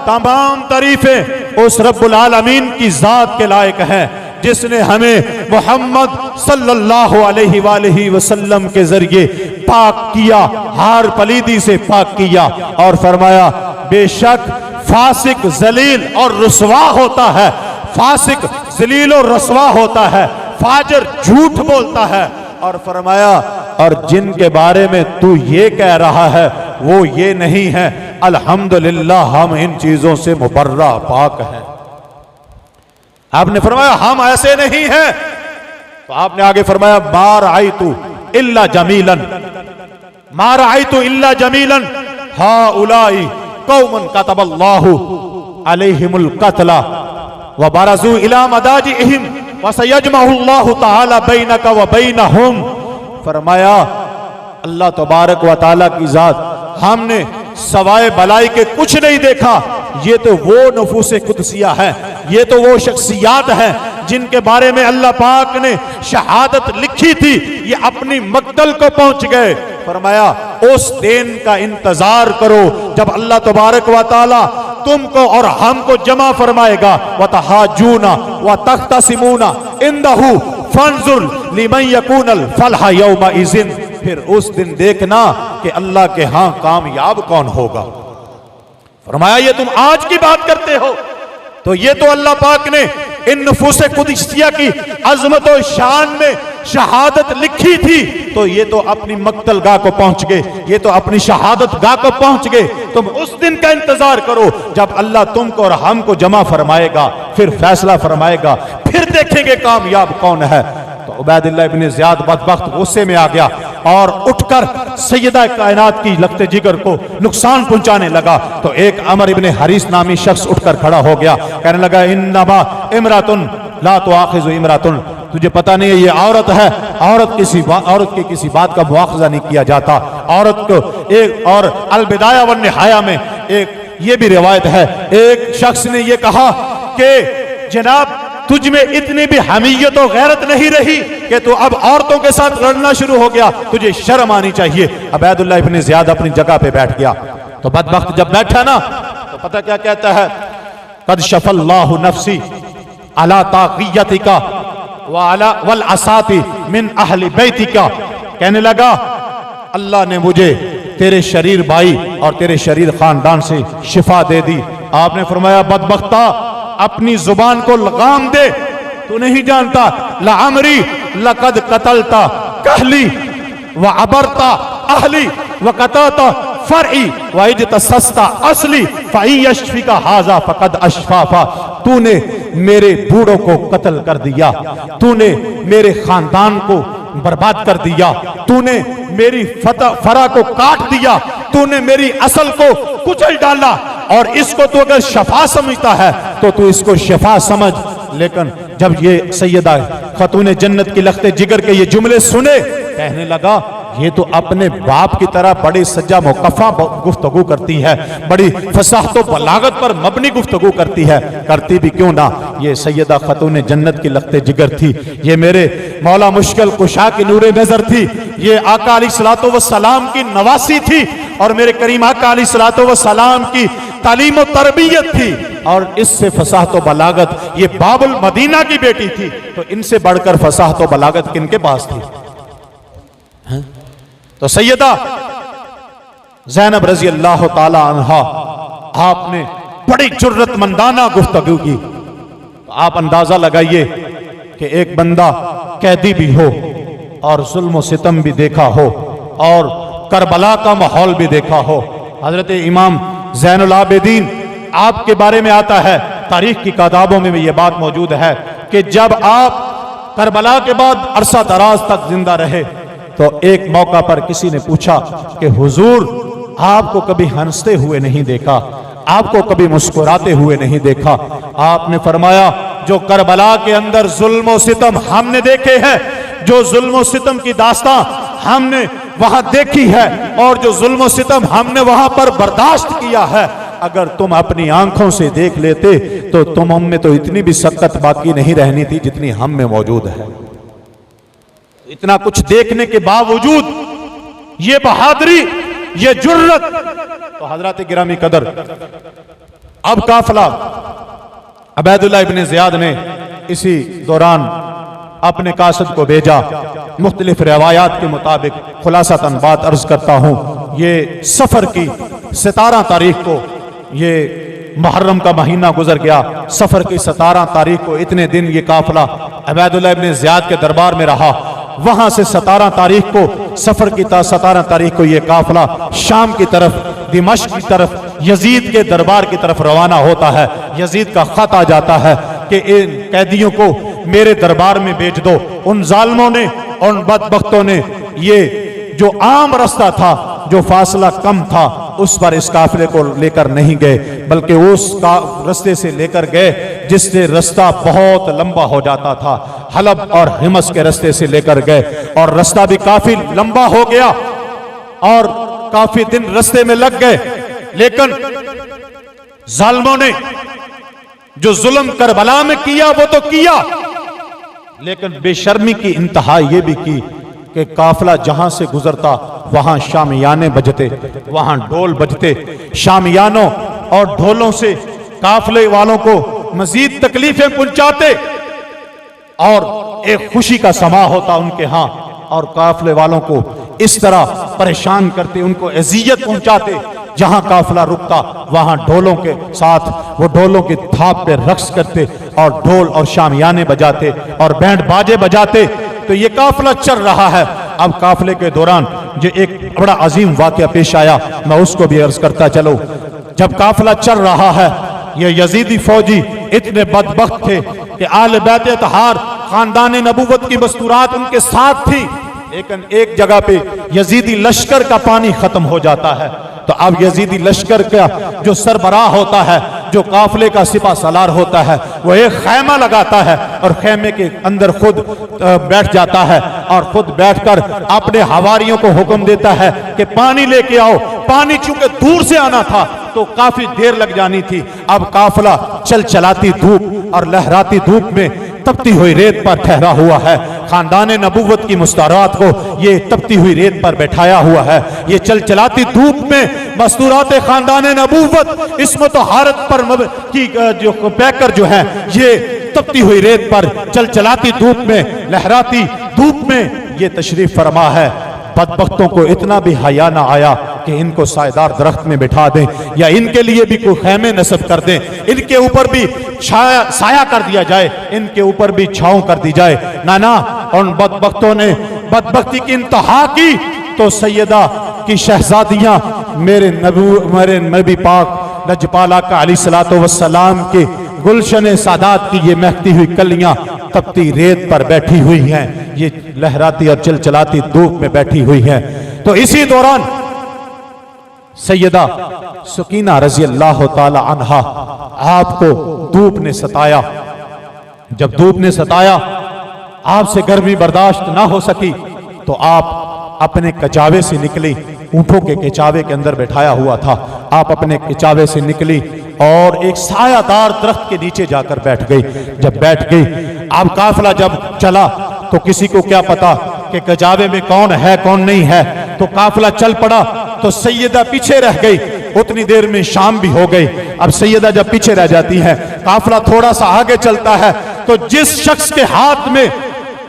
तमाम तारीफें उस रब्बुल आलमीन की जात के लायक हैं जिसने हमें मोहम्मद सल्लल्लाहु अलैहि वसल्लम के जरिए पाक किया, हार पलीदी से पाक किया। और फरमाया बेशक फासिक जलील और रुसवा होता है, फासिक जलील और रसवा होता है, फाजिर झूठ बोलता है। और फरमाया और जिनके बारे में तू ये कह रहा है वो ये नहीं है, अल्हम्दुलिल्लाह हम इन चीजों से मुबर्रा पाक हैं। आपने फरमाया हम ऐसे नहीं हैं। तो आपने आगे फरमाया मा रअयतु इल्ला जमीलन, मा रअयतु इल्ला जमीलन हाउलाई कौमन कतबल्लाहु अलैहिमुल कत्ला व बरजू इला मदाजिहिम व सयजमहुल्लाहु तआला बैनका व बैनहुम। फरमाया अल्लाह तबारक व तआला की जात हमने सवाए भलाई के कुछ नहीं देखा। ये तो वो नफूस कुदसिया है, ये तो वो शख्सियात है जिनके बारे में अल्लाह पाक ने शहादत लिखी थी, ये अपनी मक्तल को पहुंच गए। फरमाया उस दिन का इंतजार करो जब अल्लाह तबारक व तआला तुमको और हमको जमा फरमाएगा। व तहाजूना व तख्तसिमूना इंदहु फंजुर लिमन यकूनल फलह यौमा इज़िन। फिर उस दिन देखना कि अल्लाह के हां कामयाब कौन होगा। फरमाया ये तुम आज की बात करते हो, तो ये तो अल्लाह पाक ने इन नफूस कुदसिया की अजमत और शान में शहादत लिखी थी, तो ये तो अपनी मक्तल गाह को पहुंच गए, ये तो अपनी शहादत गाह को पहुंच गए। तुम उस दिन का इंतजार करो जब अल्लाह तुमको और हमको जमा फरमाएगा, फिर फैसला फरमाएगा, फिर देखेंगे कामयाब कौन है। तो उबैदुल्लाह इब्न ज़ियाद बदबख्त गुस्से में आ गया और उठकर सैयदा कायनात की लख्ते जिगर को नुकसान पहुंचाने लगा। तो एक अमर इब्न हरीस नामी शख्स उठकर खड़ा हो गया, कहने लगा इन्नमा इमरातुन ला तुआखिज़ु इमरातुन, तुझे पता नहीं है ये औरत है, औरत की किसी बात का मुआखजा नहीं किया जाता। औरत को एक और अल-बिदाया व निहाया में एक ये भी रिवायत है, एक शख्स ने ये कहा कि जनाब तुझ में इतनी भी हमीयत और गैरत नहीं रही कि तू अब औरतों के साथ लड़ना शुरू हो गया, तुझे शर्म आनी चाहिए। उबैदुल्लाह इब्न ज़ियाद अपनी जगह पे बैठ गया। तो बदबख्त जब बैठा ना तो पता क्या कहता है, कद शफल्लाहु नफ्सी अला ताक़ियतिका व अला वल असाती मिन अहली बैतिका। कहने लगा अल्लाह ने मुझे तेरे शरीर भाई और तेरे शरीर खानदान से शिफा दे दी। आपने फरमाया बदबख्ता अपनी जुबान को लगाम दे, तू नहीं जानता लामरी लकद कतलता कहली व अबरता अहली व कताता फरई व इजतसस्ता असली फयशफिका हाजा फकद अशफाफा। तूने मेरे बूढ़ों को कत्ल कर दिया, तूने मेरे खानदान को बर्बाद कर दिया, तूने मेरी फरा को काट दिया, तूने मेरी असल को कुचल डाला, और इसको तू अगर शफा समझता है तो तू इसको शफा समझ। लेकिन जब ये सैयदा खतून जन्नत की लख्ते जिगर के ये जुमले सुने, कहने लगा ये तो अपने बाप की तरह बड़ी सज्जा मुकफ़ा गुफ्तगू करती है, बड़ी फसाहत व बलागत पर मबनी गुफ्तगू करती है। करती भी क्यों ना, ये सैयदा खतून जन्नत की लख्ते जिगर थी, ये मेरे मौला मुश्किल कुशा की नूरे नजर थी, ये आका अलैहिस्सलातु वस्सलाम की नवासी थी और मेरे करीम आका अलैहिस्सलातु वस्सलाम की तालीम व तरबियत थी। और इससे फसाहत व बलागत ये बाबुल मदीना की बेटी थी, तो इनसे बढ़कर फसाहत व बलागत किनके पास थी? तो सैयदा ज़ैनब रज़ी अल्लाह ताला अन्हा, आपने बड़ी जुर्रतमंदाना गुफ्तगू की। तो आप अंदाजा लगाइए कि एक बंदा कैदी भी हो और जुल्म व सितम भी देखा हो और करबला का माहौल भी देखा हो। हजरत इमाम ज़ैनुल आबिदीन आपके बारे में आता है, तारीख की किताबों में भी यह बात मौजूद है कि जब आप करबला के बाद अरसा दराज तक जिंदा रहे तो एक मौका पर किसी ने पूछा कि हुजूर, आपको कभी हंसते हुए नहीं देखा, आपको कभी मुस्कुराते हुए नहीं देखा। आपने फरमाया, जो करबला के अंदर जुल्म व सितम हमने देखे हैं, जो जुल्म व सितम की दास्तां हमने वहां देखी है और जो जुल्म व सितम हमने वहां पर बर्दाश्त किया है, अगर तुम अपनी आंखों से देख लेते तो तुम हम में तो इतनी भी सकत बाकी नहीं रहनी थी जितनी हम में मौजूद है। इतना कुछ देखने के बावजूद ये बहादुरी, ये जुर्रत। तो हजरत गिरामी कदर, अब काफिला अबैदुल्लाह इब्न ज़ियाद ने इसी दौरान अपने कासिद को भेजा। मुख्तलिफ रवायात के मुताबिक खुलासतन बात अर्ज करता हूँ, ये सफ़र की 17 तारीख को, ये मुहर्रम का महीना गुजर गया, सफ़र की 17 तारीख को इतने दिन ये काफिला अबैदुल्लाह इब्न ज़ियाद के दरबार में रहा। वहां से 17 तारीख को, सफ़र की 17 तारीख को ये काफिला शाम की तरफ, दिमश्क की तरफ, यजीद के दरबार की तरफ रवाना होता है। यजीद का खत आ जाता है कि इन कैदियों को मेरे दरबार में भेज दो। उन जालिमों ने, उन बदबख्तों ने ये जो आम रास्ता था, जो फासला कम था, उस पर इस काफिले को लेकर नहीं गए, बल्कि उस रास्ते से लेकर गए जिससे रास्ता बहुत लंबा हो जाता था। हलब और हिमस के रास्ते से लेकर गए और रास्ता भी काफी लंबा हो गया और काफी दिन रास्ते में लग गए। लेकिन जालिमों ने जो जुल्म करबला में किया वो तो किया, लेकिन बेशर्मी की इंतहा ये भी की कि काफिला जहां से गुजरता वहां शामियाने बजते, वहां ढोल बजते। शामियानों और ढोलों से काफिले वालों को मजीद तकलीफें पहुंचाते और एक खुशी का समा होता उनके यहाँ, और काफिले वालों को इस तरह परेशान करते, उनको अजियत पहुंचाते। जहां काफिला रुकता वहां ढोलों के साथ वो ढोलों की थाप पे रक्स करते और ढोल और शामियाने बजाते और बैंड बाजे बजाते। तो ये काफिला चल रहा है। अब काफिले के दौरान जो एक बड़ा अजीम वाकया पेश आया, मैं उसको भी अर्ज करता चलो। जब काफिला चल रहा है, ये यजीदी फौजी इतने बदबख्त थे कि आले बैत अतहार खानदान नबूवत की मस्तूरात उनके साथ थी, लेकिन एक जगह पे यजीदी लश्कर का पानी खत्म हो जाता है। तो अब यजीदी लश्कर का जो सरबराह होता है, जो काफिले का सिपा सलार होता है, वो एक खैमा लगाता है और खैमे के अंदर खुद बैठ जाता है और खुद बैठकर अपने हवारियों को हुक्म देता है कि पानी लेके आओ। पानी चूंकि दूर से आना था तो काफी देर लग जानी थी। अब काफिला चल चलाती धूप और लहराती धूप में तपती हुई रेत पर ठहरा हुआ है। खानदान नबूवत की मुस्तारात को ये तपती हुई रेत पर बैठाया हुआ है। ये चल चलाती धूप में मस्तूरात खानदान नबूवत इसमें तो हारत पर की जो पैकर जो है, ये तपती हुई रेत पर चल चलाती धूप में, लहराती धूप में ये तशरीफ फरमा है। बदबख्तों को इतना भी हया ना आया कि इनको सायेदार दरख्त में बिठा दें या इनके लिए भी कोई खैमे नस्ब कर दें, इनके ऊपर भी साया कर दिया जाए, इनके ऊपर भी छांव कर दी जाए। ना, उन बदबख्तों ने बदबख्ती की इंतहा की तो सैयदा की शहजादियां मेरे नबी पाक लजपाल आका अलैहिस्सलातु वस्सलाम के गुलशन सादात की ये महकती हुई कलियां तपती रेत पर बैठी हुई हैं, ये लहराती और चलचलाती धूप में बैठी हुई हैं। तो इसी दौरान सैयदा सुकीना रजी अल्लाह ताला अन्हा, आपको धूप ने सताया। जब धूप ने सताया, आपसे गर्मी बर्दाश्त ना हो सकी तो आप अपने कचावे से निकली, ऊँटों के कचावे के अंदर बैठाया हुआ था। आप अपने कचावे से निकली और एक सायादार दरख्त के नीचे जाकर बैठ गई। जब बैठ गई, अब काफिला जब चला तो किसी को क्या पता कि कचावे में कौन है कौन नहीं है। तो काफिला चल पड़ा तो सैयदा पीछे रह गई। उतनी देर में शाम भी हो गई। अब सैयदा जब पीछे रह जाती है, काफिला थोड़ा सा आगे चलता है, तो जिस शख्स के हाथ में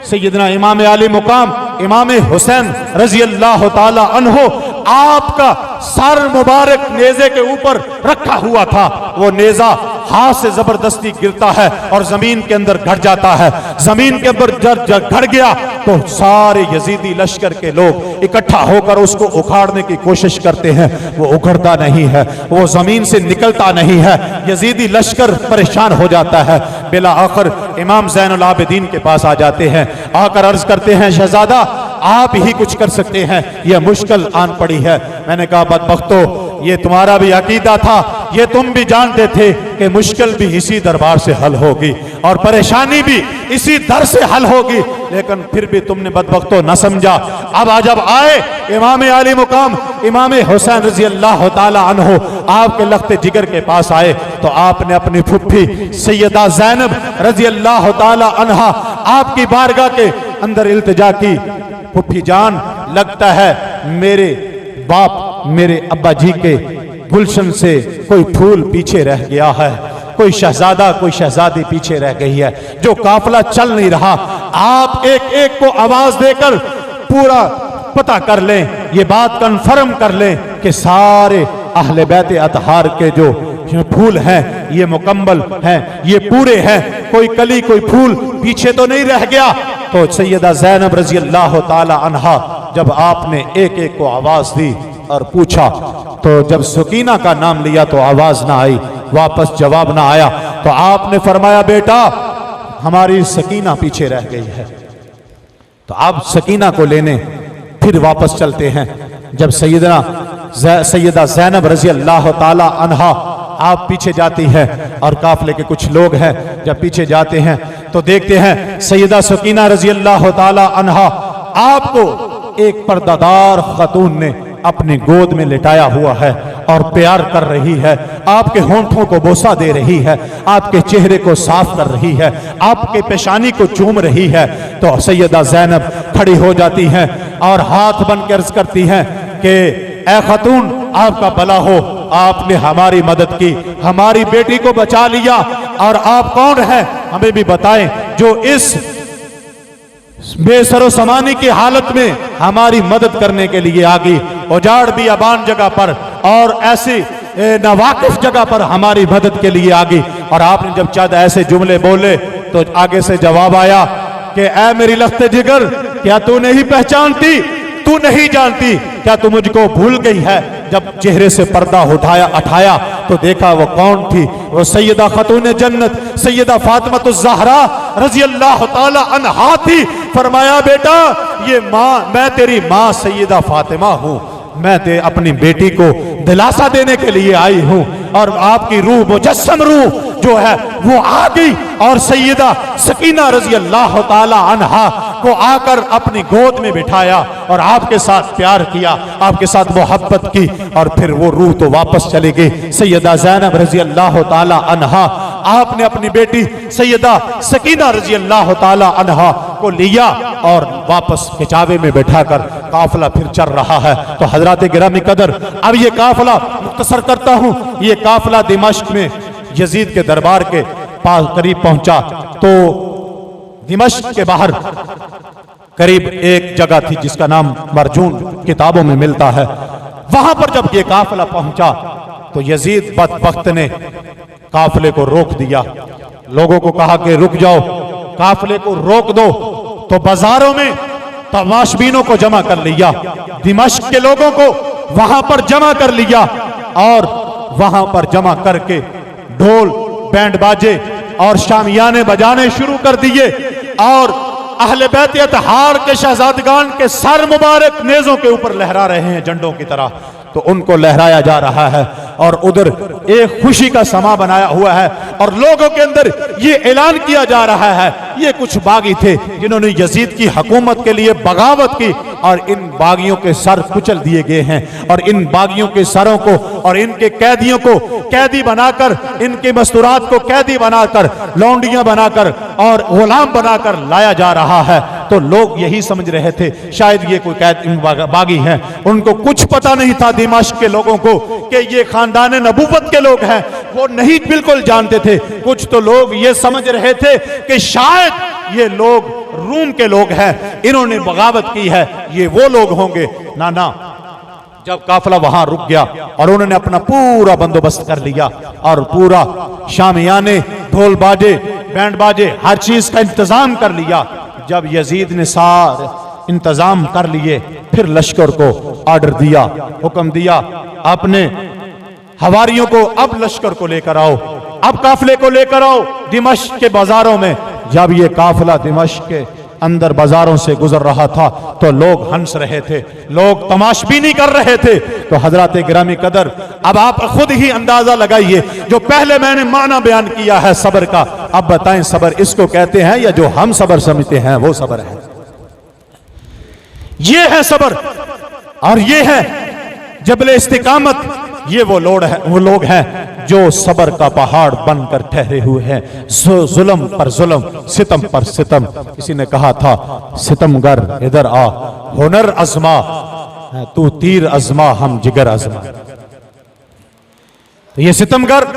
सैयदना इमाम आली मुकाम इमाम हुसैन रजी अल्लाह ताला अन्हो आपका सर मुबारक नेज़े के ऊपर रखा हुआ था, वो नेज़ा हाथ से जबरदस्ती गिरता है और जमीन के अंदर घट जाता है। जमीन के अंदर जब घट गया तो सारे यजीदी लश्कर के लोग इकट्ठा होकर उसको उखाड़ने की कोशिश करते हैं। वो उखड़ता नहीं है, वो जमीन से निकलता नहीं है। यजीदी लश्कर परेशान हो जाता है। बिला आखिर इमाम ज़ैनुल आबिदीन के पास आ जाते हैं। आकर अर्ज करते हैं, शहजादा आप ही कुछ कर सकते हैं, यह मुश्किल आन पड़ी है। मैंने कहा, बदबख्तो, ये तुम्हारा भी अकीदा था, ये तुम भी जानते थे कि मुश्किल भी इसी दरबार से हल होगी और परेशानी भी इसी दर से हल होगी, लेकिन फिर भी तुमने बदबख्तो न समझा। अब जब आए इमाम आली मुकाम इमाम हुसैन रजी अल्लाह ताला अन्हो आपके लख्ते जिगर के पास आए, तो आपने अपनी फुफ्फी सैयदा ज़ैनब रजी अल्लाह ताला अन्हा आपकी बारगाह के अंदर इल्तिजा की। फुफ्फी जान, लगता है मेरे बाप मेरे अब्बा जी के गुलशन से कोई फूल पीछे रह गया है, कोई शहजादा कोई शहजादी पीछे रह गई है, जो काफिला चल नहीं रहा। आप एक एक को आवाज देकर पूरा पता कर लें, ये बात कन्फर्म कर लें कि सारे अहले बैत अतहार के जो फूल हैं ये मुकम्मल हैं, ये पूरे हैं, कोई कली कोई फूल पीछे तो नहीं रह गया। तो सैयदा ज़ैनब रजी अल्लाह ताला अन्हा जब आपने एक एक को आवाज दी और पूछा, तो जब सकीना का नाम लिया तो आवाज ना आई, वापस जवाब ना आया, तो आपने फरमाया, बेटा हमारी सकीना पीछे रह गई है। तो आप सकीना को लेने फिर वापस चलते हैं। जब सैयदा ज़ैनब रजी अल्लाह ताला अन्हा आप पीछे जाती है और काफिले के कुछ लोग हैं, जब पीछे जाते हैं तो देखते हैं सैयदा सकीना रजी अल्लाह ताला अन्हा आपको एक पर्दादार खातून ने अपनी गोद में लिटाया हुआ है और प्यार कर रही है, आपके होंठों को बोसा दे रही है, आपके चेहरे को साफ कर रही है, आपके पेशानी को चूम रही है। तो सैयदा ज़ैनब खड़ी हो जाती हैं और हाथ बन के अर्ज करती हैं कि ए खातून, आपका भला हो, आपने हमारी मदद की, हमारी बेटी को बचा लिया, और आप कौन हैं हमें भी बताएं, जो इस बेसरो समानी की हालत में हमारी मदद करने के लिए आ गई, उजाड़ बियाबान जगह पर और ऐसी नावाकिफ जगह पर हमारी मदद के लिए आ गई। और आपने जब चाहता ऐसे जुमले बोले तो आगे से जवाब आया कि ऐ मेरी लख्ते जिगर, क्या तू नहीं पहचानती, तू नहीं जानती, क्या तू मुझको भूल गई है? जब चेहरे से पर्दा उठाया तो देखा वो कौन थी, वो सैयदा खातून जन्नत सैयदा फातिमातुज़ ज़हरा रजी अल्लाह ताला अन्हा थी। फरमाया, बेटा ये माँ, मैं तेरी माँ सैयदा फातिमा हूँ, मैं अपनी बेटी को दिलासा देने के लिए आई हूँ, और आपकी रूह मुजस्सम रूह जो है वो आ गई और सैयदा सकीना रजी अल्लाह ताला अन्हा को आकर अपनी गोद में बिठाया और आपके साथ प्यार किया, आपके साथ मोहब्बत की, और फिर वो रूह तो वापस चली गई। सैयदा ज़ैनब रजी अल्लाह ताला अन्हा आपने अपनी बेटी सैयदा सकीना रजी अल्लाह ताला अन्हा को लिया और वापस किचावे में बैठाकर काफिला फिर चल रहा है। तो हजरात गिरामी कदर, अब ये काफिला मुख्तसर करता हूँ, ये काफिला दिमाश्क में यजीद के दरबार के पास करीब पहुंचा। तो दिमाश्क के बाहर करीब एक जगह थी जिसका नाम मरजून किताबों में मिलता है। वहां पर जब ये काफिला पहुंचा तो यजीद बदबख्त ने काफिले को रोक दिया, लोगों को कहा कि रुक जाओ, काफिले को रोक दो। तो बाजारों में तमाशबीनों को जमा कर लिया, दिमाश्क के लोगों को वहां पर जमा कर लिया, और वहां पर जमा करके ढोल बैंड बाजे और शामियाने बजाने शुरू कर दिए, और अहले बैत अतहार के शहजादगान के सर मुबारक नेज़ों के ऊपर लहरा रहे हैं झंडों की तरह। तो उनको लहराया जा रहा है और उधर एक खुशी का समा बनाया हुआ है, और लोगों के अंदर ये ऐलान किया जा रहा है, ये कुछ बागी थे जिन्होंने यजीद की हुकूमत के लिए बगावत की, और इन बागियों के सर कुचल दिए गए हैं और इन बागियों के सरों को और इनके कैदियों को कैदी बनाकर, इनके मस्तूरात को कैदी बनाकर, लौंडियां बनाकर और गुलाम बनाकर लाया जा रहा है। तो लोग यही समझ रहे थे शायद ये कोई बागी हैं। उनको कुछ पता नहीं था दिमाश्क के लोगों को कि ये खानदान नबूवत के लोग हैं। वो नहीं बिल्कुल जानते थे। कुछ तो लोग ये समझ रहे थे कि शायद ये लोग रूम के लोग हैं, इन्होंने बगावत की है, ये वो लोग होंगे। ना ना, जब काफिला वहां रुक गया और उन्होंने अपना पूरा बंदोबस्त कर लिया और पूरा शामियाने, ढोल बाजे, बैंड बाजे, हर चीज का इंतजाम कर लिया। जब यजीद ने सारे इंतजाम कर लिए, फिर लश्कर को ऑर्डर दिया, हुक्म दिया अपने हवारियों को, अब लश्कर को लेकर आओ, अब काफिले को लेकर आओ दिमश्क के बाजारों में। जब ये काफिला दिमश्क के अंदर बाजारों से गुजर रहा था तो लोग हंस रहे थे, लोग तमाशबीनी कर रहे थे। तो हजरत गिरामी कदर, अब आप खुद ही अंदाजा लगाइए, जो पहले मैंने माना बयान किया है सब्र का, अब बताएं सब्र इसको कहते हैं या जो हम सब्र समझते हैं वो सब्र है? ये है सब्र और ये है जबले इस्तिकामत। ये वो लोग हैं जो सब्र का पहाड़ बनकर ठहरे हुए हैं। जुल्म पर जुल्म, सितम पर सितम। किसी ने कहा था, सितमगर इधर आ, हुनर अजमा, तू तीर अजमा, हम जिगर अजमा। तो ये सितमगर,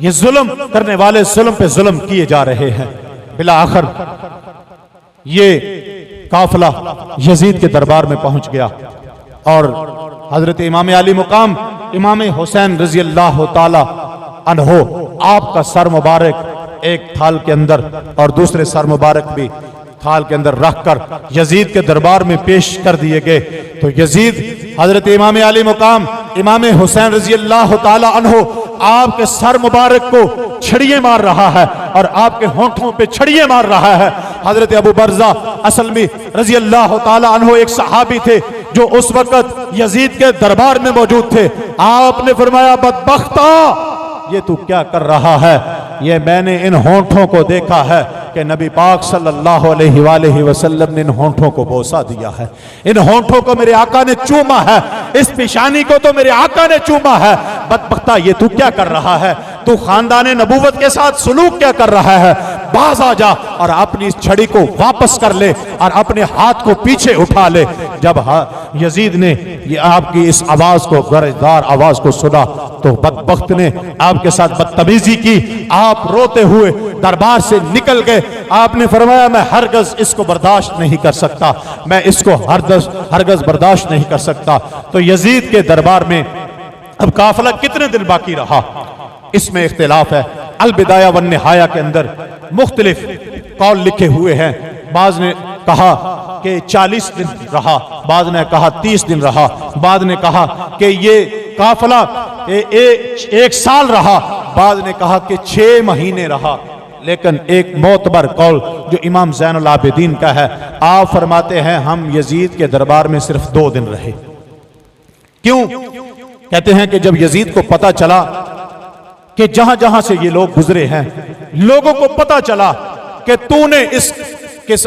ये जुल्म करने वाले जुल्म पे जुल्म किए जा रहे हैं। बिला आखिर ये काफिला यजीद के दरबार में पहुंच गया और हजरत इमाम अली मुकाम इमाम हुसैन रजी अल्लाह ताला अन्हो, आपका सर मुबारक एक थाल के अंदर और दूसरे सर मुबारक भी थाल के अंदर रखकर यजीद के दरबार में पेश कर दिए गए। तो यजीद हजरत इमाम अली मुकाम इमाम हुसैन रजी अल्लाह ताला अन्हो आपके सर मुबारक को छड़िए मार रहा है और आपके होंठों पे छड़िए मार रहा है। हजरत अबू बरजा असलमी रजी अल्लाह ताला अन्हो एक सहाबी थे जो उस वक्त यजीद के दरबार में मौजूद थे। आपने फरमाया, बदबख्ता, ये तू क्या कर रहा है? ये मैंने इन होंठों को देखा है कि नबी पाक सल्लल्लाहु अलैहि वसल्लम ने इन होंठों को बोसा दिया है, इन होंठों को मेरे आका ने चूमा है, इस पेशानी को तो मेरे आका ने चूमा है। बदबख्ता, ये तू क्या कर रहा है? तू खानदान नबूवत के साथ सुलूक क्या कर रहा है? बाज आ जा और अपनी इस छड़ी को वापस कर ले और अपने हाथ को पीछे उठा ले। जब यजीद ने ये आपकी इस आवाज को, गरजदार आवाज को सुना तो बदबख्त ने आपके साथ बदतमीजी की। आप रोते हुए दरबार से निकल गए। आपने फरमाया, मैं हरगज इसको बर्दाश्त नहीं कर सकता, मैं इसको हरगज बर्दाश्त नहीं कर सकता। तो यजीद के दरबार में अब काफिला कितने दिन बाकी रहा, इसमें इख्तिलाफ है। अल बिदाया वन निहाया के अंदर मुख्तलिफ कौल लिखे हुए हैं। बाज ने कहा कि 40 दिन रहा, बाज ने कहा 30 दिन रहा, बाज ने कहा कि ये काफिला एक साल रहा, बाज ने कहा कि 6 महीने रहा। लेकिन एक मोतबर कौल जो इमाम ज़ैनुल आबिदीन का है, आप फरमाते हैं हम यजीद के दरबार में सिर्फ 2 दिन रहे। क्यों? कहते हैं कि जब यजीद को पता चला कि जहां जहां से ये लोग गुजरे हैं, लोगों को पता चला कि तूने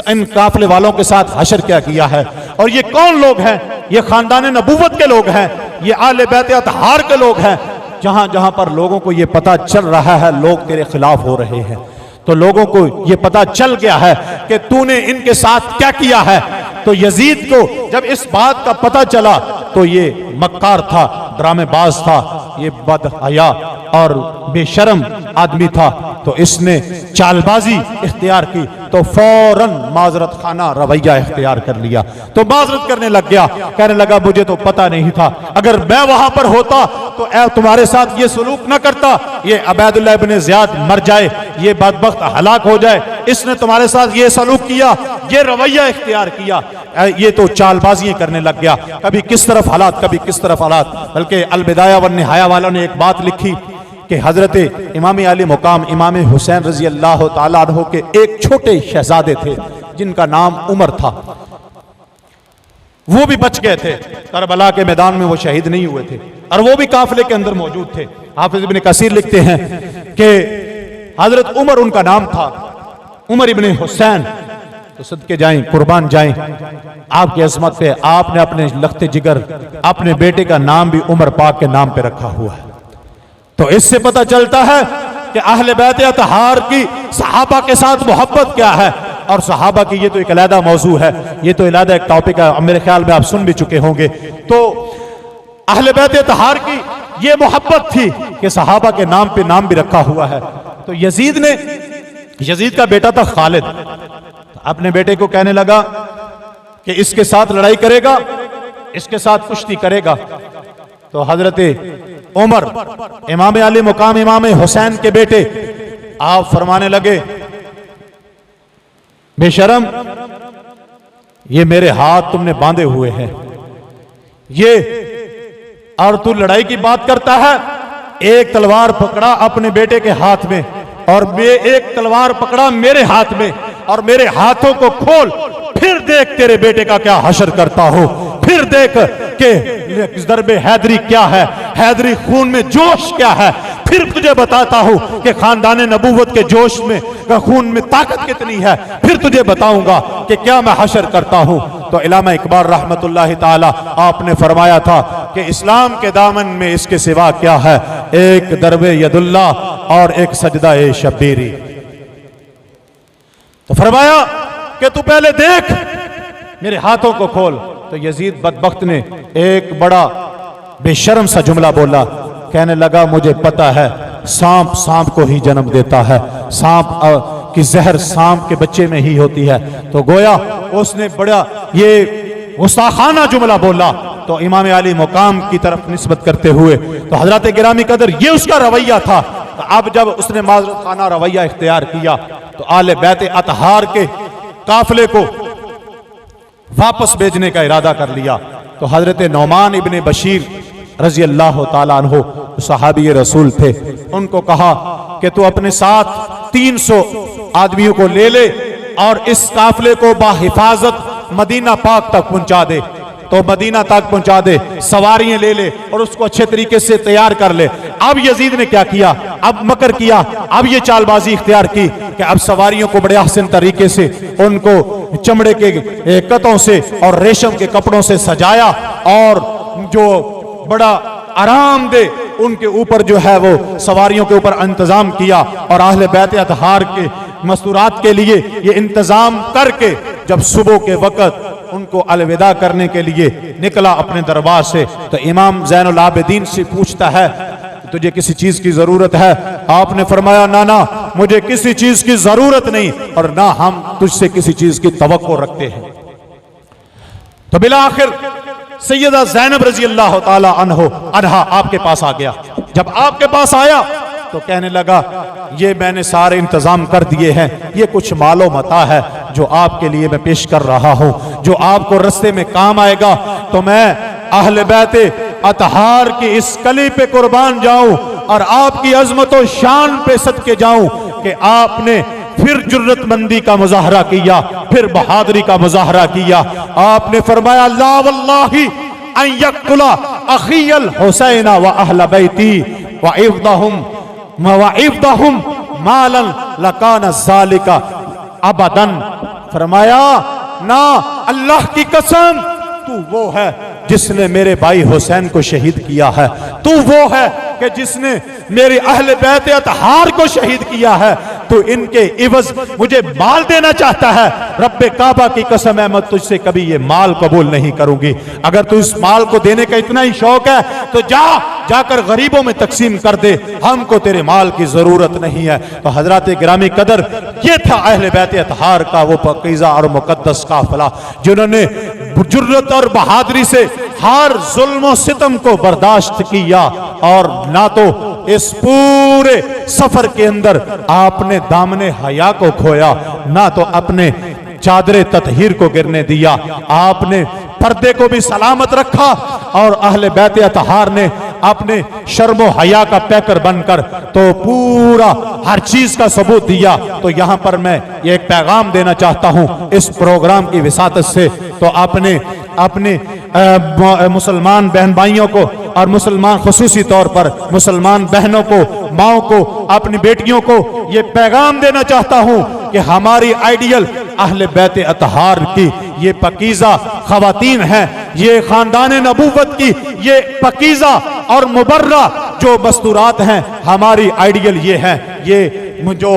इन काफिले वालों के साथ हशर क्या किया है और ये कौन लोग हैं? ये खानदान नबूवत के लोग हैं, ये आले बैत अतहार के लोग हैं। जहां जहां पर लोगों को ये पता चल रहा है लोग तेरे खिलाफ हो रहे हैं, तो लोगों को ये पता चल गया है कि तूने इनके साथ क्या किया है। तो यजीद को जब इस बात का पता चला तो ये मक्कार था, ड्रामेबाज था, ये बदहया और बेशर्म आदमी था। तो इसने चालबाजी इख्तियार की, तो फौरन माजरत खाना रवैया इख्तियार कर लिया। तो माजरत करने लग गया, कहने लगा मुझे तो पता नहीं था, अगर मैं वहां पर होता तो तुम्हारे साथ ये सलूक न करता, ये अबैदुल्लाह इब्न ज़ियाद मर जाए, ये बदबख्त हलाक हो जाए, इसने तुम्हारे साथ ये सलूक किया, ये रवैया इख्तियार किया। ये तो चालबाजियां करने लग गया, कभी किस तरफ हालात, कभी किस तरफ हालात। बल्कि अल बिदाया वन निहाया वालों ने एक बात लिखी कि हजरत इमाम अली मुकाम इमाम हुसैन रजी अल्लाह ताला अन्हु के एक छोटे शहजादे थे जिनका नाम उमर था, वो भी बच गए थे, करबला के मैदान में वो शहीद नहीं हुए थे और वो भी काफिले के अंदर मौजूद थे। हाफिज इब्न कसीर लिखते हैं कि हजरत उमर उनका नाम था, उमर इब्न हुसैन। तो सदके जाएं, कुर्बान जाएं आपकी अजमत पे। आपने अपने लखते जिगर अपने बेटे का नाम भी उमर पाक के नाम पे रखा हुआ है। तो इससे पता चलता है कि अहले बैत अतहार की सहाबा के साथ मोहब्बत क्या है। और सहाबा की ये तो एक अलहदा मौजू है, ये तो अलहदा एक टॉपिक है, मेरे ख्याल में आप सुन भी चुके होंगे। तो अहले बैत अतहार की ये मोहब्बत थी कि सहाबा के नाम पे नाम भी रखा हुआ है। तो यजीद का बेटा था खालिद, अपने बेटे को कहने लगा कि इसके साथ लड़ाई करेगा, इसके साथ कुश्ती करेगा। तो हजरत उमर इमाम अली मुकाम इमाम हुसैन के बेटे आप फरमाने लगे, बेशरम ये मेरे हाथ तुमने बांधे हुए हैं, ये और तू लड़ाई की बात करता है। एक तलवार पकड़ा अपने बेटे के हाथ में और एक तलवार पकड़ा मेरे हाथ में, और मेरे हाथों को खोल, फिर देख तेरे बेटे का क्या हशर करता हो, फिर देख के दरबे हैदरी क्या है, हैदरी खून में जोश क्या है, फिर तुझे बताता हूं कि खानदान नबूवत के जोश में खून में ताकत कितनी है, फिर तुझे बताऊंगा कि क्या मैं हशर करता हूं। तो इलामा इकबाल रहमतुल्लाहि ताला आपने फरमाया था कि इस्लाम के दामन में इसके सिवा क्या है, एक दरबे यदुल्ला और एक सजदा ए शब्बीरी। तो फरमाया कि तू पहले देख, मेरे हाथों को खोल। तो यजीद बदबख्त ने एक बड़ा बेशर्म सा जुमला बोला, कहने लगा मुझे पता है सांप सांप को ही जन्म देता है, सांप की जहर सांप के बच्चे में ही होती है। तो गोया उसने बड़ा ये गुस्ताखाना जुमला बोला। तो इमाम अली मुकाम की तरफ निस्बत करते हुए तो हजरत गिरामी कदर ये उसका रवैया था। तो अब जब उसने माजरत खाना रवैया इख्तियार किया तो आले बैत अतहार के काफिले को वापस भेजने का इरादा कर लिया। तो हजरत नौमान इब्ने बशीर रजी अल्लाह ताला अन्हु सहाबी रसूल थे, उनको कहा कि तू अपने साथ 300 आदमियों को ले ले और इस काफिले को बाहिफाजत मदीना पाक तक पहुंचा दे। तो मदीना तक पहुंचा दे, सवारियां ले ले और उसको अच्छे तरीके से तैयार कर ले। अब यजीद ने क्या किया, अब मकर किया, अब ये चालबाजी इख्तियार की कि अब सवारियों को बड़े हसन तरीके से उनको चमड़े के कतों से और रेशम के कपड़ों से सजाया और जो बड़ा आरामदेह उनके ऊपर जो है वो सवारियों के ऊपर इंतजाम किया। और अहले बैत अतहार के मस्तूरात के लिए ये इंतजाम करके जब सुबह के वक्त उनको अलविदा करने के लिए निकला अपने दरबार से, तो इमाम ज़ैनुल आबिदीन से पूछता है तुझे किसी चीज की जरूरत है? आपने फरमाया ना ना मुझे किसी चीज की जरूरत नहीं और ना हम तुझसे किसी चीज की तवक्को रखते हैं। तो बिला आखिर सैयदा ज़ैनब रजी अल्लाह ताला अन्हा आपके पास आ गया। जब आपके पास आया तो कहने लगा ये मैंने सारे इंतजाम कर दिए हैं, ये कुछ मालो मता है जो आपके लिए मैं पेश कर रहा हूं, जो आपको रस्ते में काम आएगा। तो मैं अहले बैते अतहार की इस कली पे कुर्बान जाऊं और आपकी अजमत और शान पे सदके जाऊं कि आपने फिर जुर्रतमंदी का मुजाहरा किया, फिर बहादुरी का मुजाहरा किया। आपने फरमाया ला वल्लाहि अन यक़्तुला अखियल हुसैना व अहल बैती व इफ़दहुम मालन लकान ज़ालिका अबदन। फरमाया ना अल्लाह की कसम, तू वो है जिसने मेरे भाई हुसैन को शहीद किया है, तू वो है कि जिसने मेरे अहले बैत अतहार को शहीद किया है, तो इनके इवज मुझे माल देना चाहता है। रब्बे काबा की कसम है मैं तुझसे कभी ये माल कबूल नहीं करूंगी। अगर तू इस माल को देने का इतना ही शौक है तो जाकर गरीबों में तकसीम कर दे, हमको तेरे माल की जरूरत नहीं है। तो हजरत गिरामी कदर ये था अहले बैत अतहार का वो पकीज़ा और मुकद्दस काफिला जिन्होंने जुर्रत और बहादुरी से हर जुल्म सितम को बर्दाश्त किया और ना तो इस पूरे सफर के अंदर आपने दामने हया को खोया, ना तो अपने चादरे ततहीर को गिरने दिया। आपने पर्दे को भी सलामत रखा और अहले बैत अतहार ने अपने शर्मो हया का पैकर बनकर तो पूरा हर चीज का सबूत दिया। तो यहां पर मैं ये एक पैगाम देना चाहता हूं इस प्रोग्राम की विसातत से। तो अपने मुसलमान बहन भाइयों को और मुसलमान खुसूसी तौर पर मुसलमान बहनों को, माओ को, अपनी बेटियों को ये पैगाम देना चाहता हूं कि हमारी आइडियल अहले बैत अतहार की ये पकीज़ा ख़वातीन हैं, ये ख़ानदान नबूवत की ये पकीज़ा और मुबर्रा जो मस्तूरात हैं, हमारी आइडियल ये है। ये जो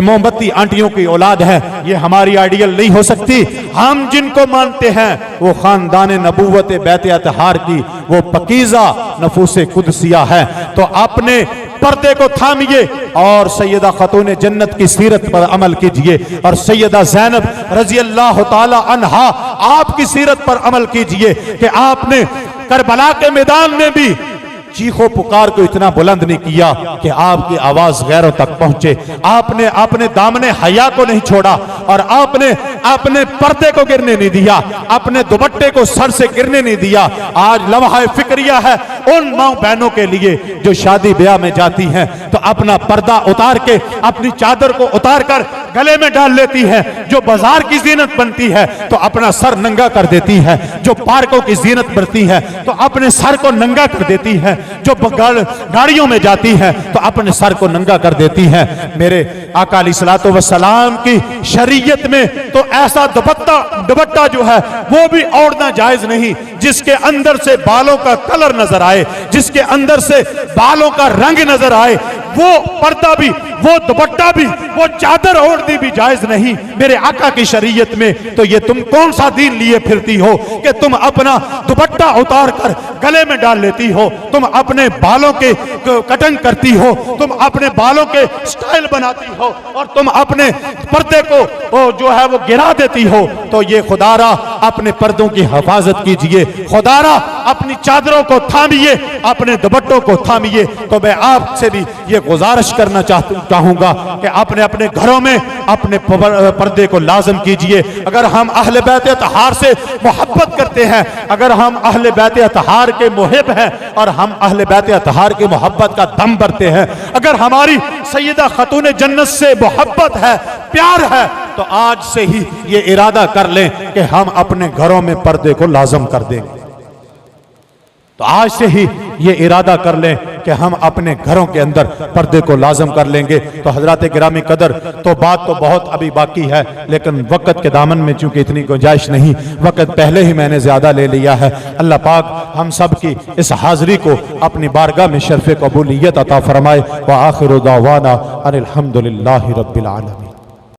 मोमबत्ती आंटियों की औलाद है, ये हमारी आइडियल नहीं हो सकती। हम जिनको मानते हैं वो ख़ानदान नबूवत बैत अतहार की वो पकीज़ा नफूसे कुदसिया है। तो अपने पर्दे को थामिए और सैयदा खातून जन्नत की सीरत पर अमल कीजिए और सैयदा ज़ैनब रज़ी अल्लाह ताला अन्हा आपकी सीरत पर अमल कीजिए कि आपने करबला के मैदान में भी चीखो पुकार को इतना बुलंद नहीं किया कि आपकी आवाज गैरों तक पहुंचे। आपने अपने दामने हया को नहीं छोड़ा और आपने अपने पर्दे को गिरने नहीं दिया, अपने दुपट्टे को सर से गिरने नहीं दिया। आज लम्हा फिक्रिया है उन माँ बहनों के लिए जो शादी ब्याह में जाती हैं तो अपना पर्दा उतार के अपनी चादर को उतार कर गले में डाल लेती है, जो बाजार की जीनत बनती है तो अपना सर नंगा कर देती है, जो पार्कों की जीनत बनती है तो अपने सर को नंगा कर देती है, जो गाड़ियों में जाती है तो अपने सर को नंगा कर देती है। मेरे आका अलैहिस्सलातु वस्सलाम की शरीयत में तो ऐसा दुपट्टा जो है वो भी ओढ़ना जायज नहीं जिसके अंदर से बालों का कलर नजर आए, जिसके अंदर से बालों का रंग नजर आए। वो पर्दा भी, वो दुपट्टा भी, वो चादर ओढ़नी भी जायज नहीं मेरे आका की शरीयत में। तो ये तुम कौन सा दीन लिए फिरती हो कि तुम अपना दुपट्टा उतार कर गले में डाल लेती हो, तुम अपने बालों के कटिंग करती हो, तुम अपने बालों के स्टाइल बनाती हो और तुम अपने पर्दे को जो है वो गिरा देती हो। तो ये खुदारा अपने पर्दों की हिफाजत कीजिए, खुदारा अपनी चादरों को थामिए, अपने दुपट्टों को थामिए। तो मैं आपसे भी ये गुजारिश करना चाहूंगा कि आपने अपने घरों में अपने पर्दे को लाजम कीजिए। अगर हम अहले बैत अतहार से मोहब्बत करते हैं, अगर हम अहले बैत अतहार के मुहिब हैं और हम अहले बैत अतहार की मोहब्बत का दम भरते हैं, अगर हमारी सैयदा खातून जन्नत से मोहब्बत है, प्यार है, तो आज से ही ये इरादा कर लें कि हम अपने घरों में पर्दे को लाजम कर देंगे। तो आज से ही ये इरादा कर लें कि हम अपने घरों के अंदर पर्दे को लाजम कर लेंगे। तो हजरात गिरामी कदर, तो बात तो बहुत अभी बाकी है, लेकिन वक़्त के दामन में चूंकि इतनी गुंजाइश नहीं, वक़्त पहले ही मैंने ज़्यादा ले लिया है। अल्लाह पाक हम सब की इस हाज़री को अपनी बारगाह में शर्फ़ कबूलियत अता फरमाए। व आखिरु दावाना अनिल हम्दुलिल्लाहि रब्बिल आलमीन।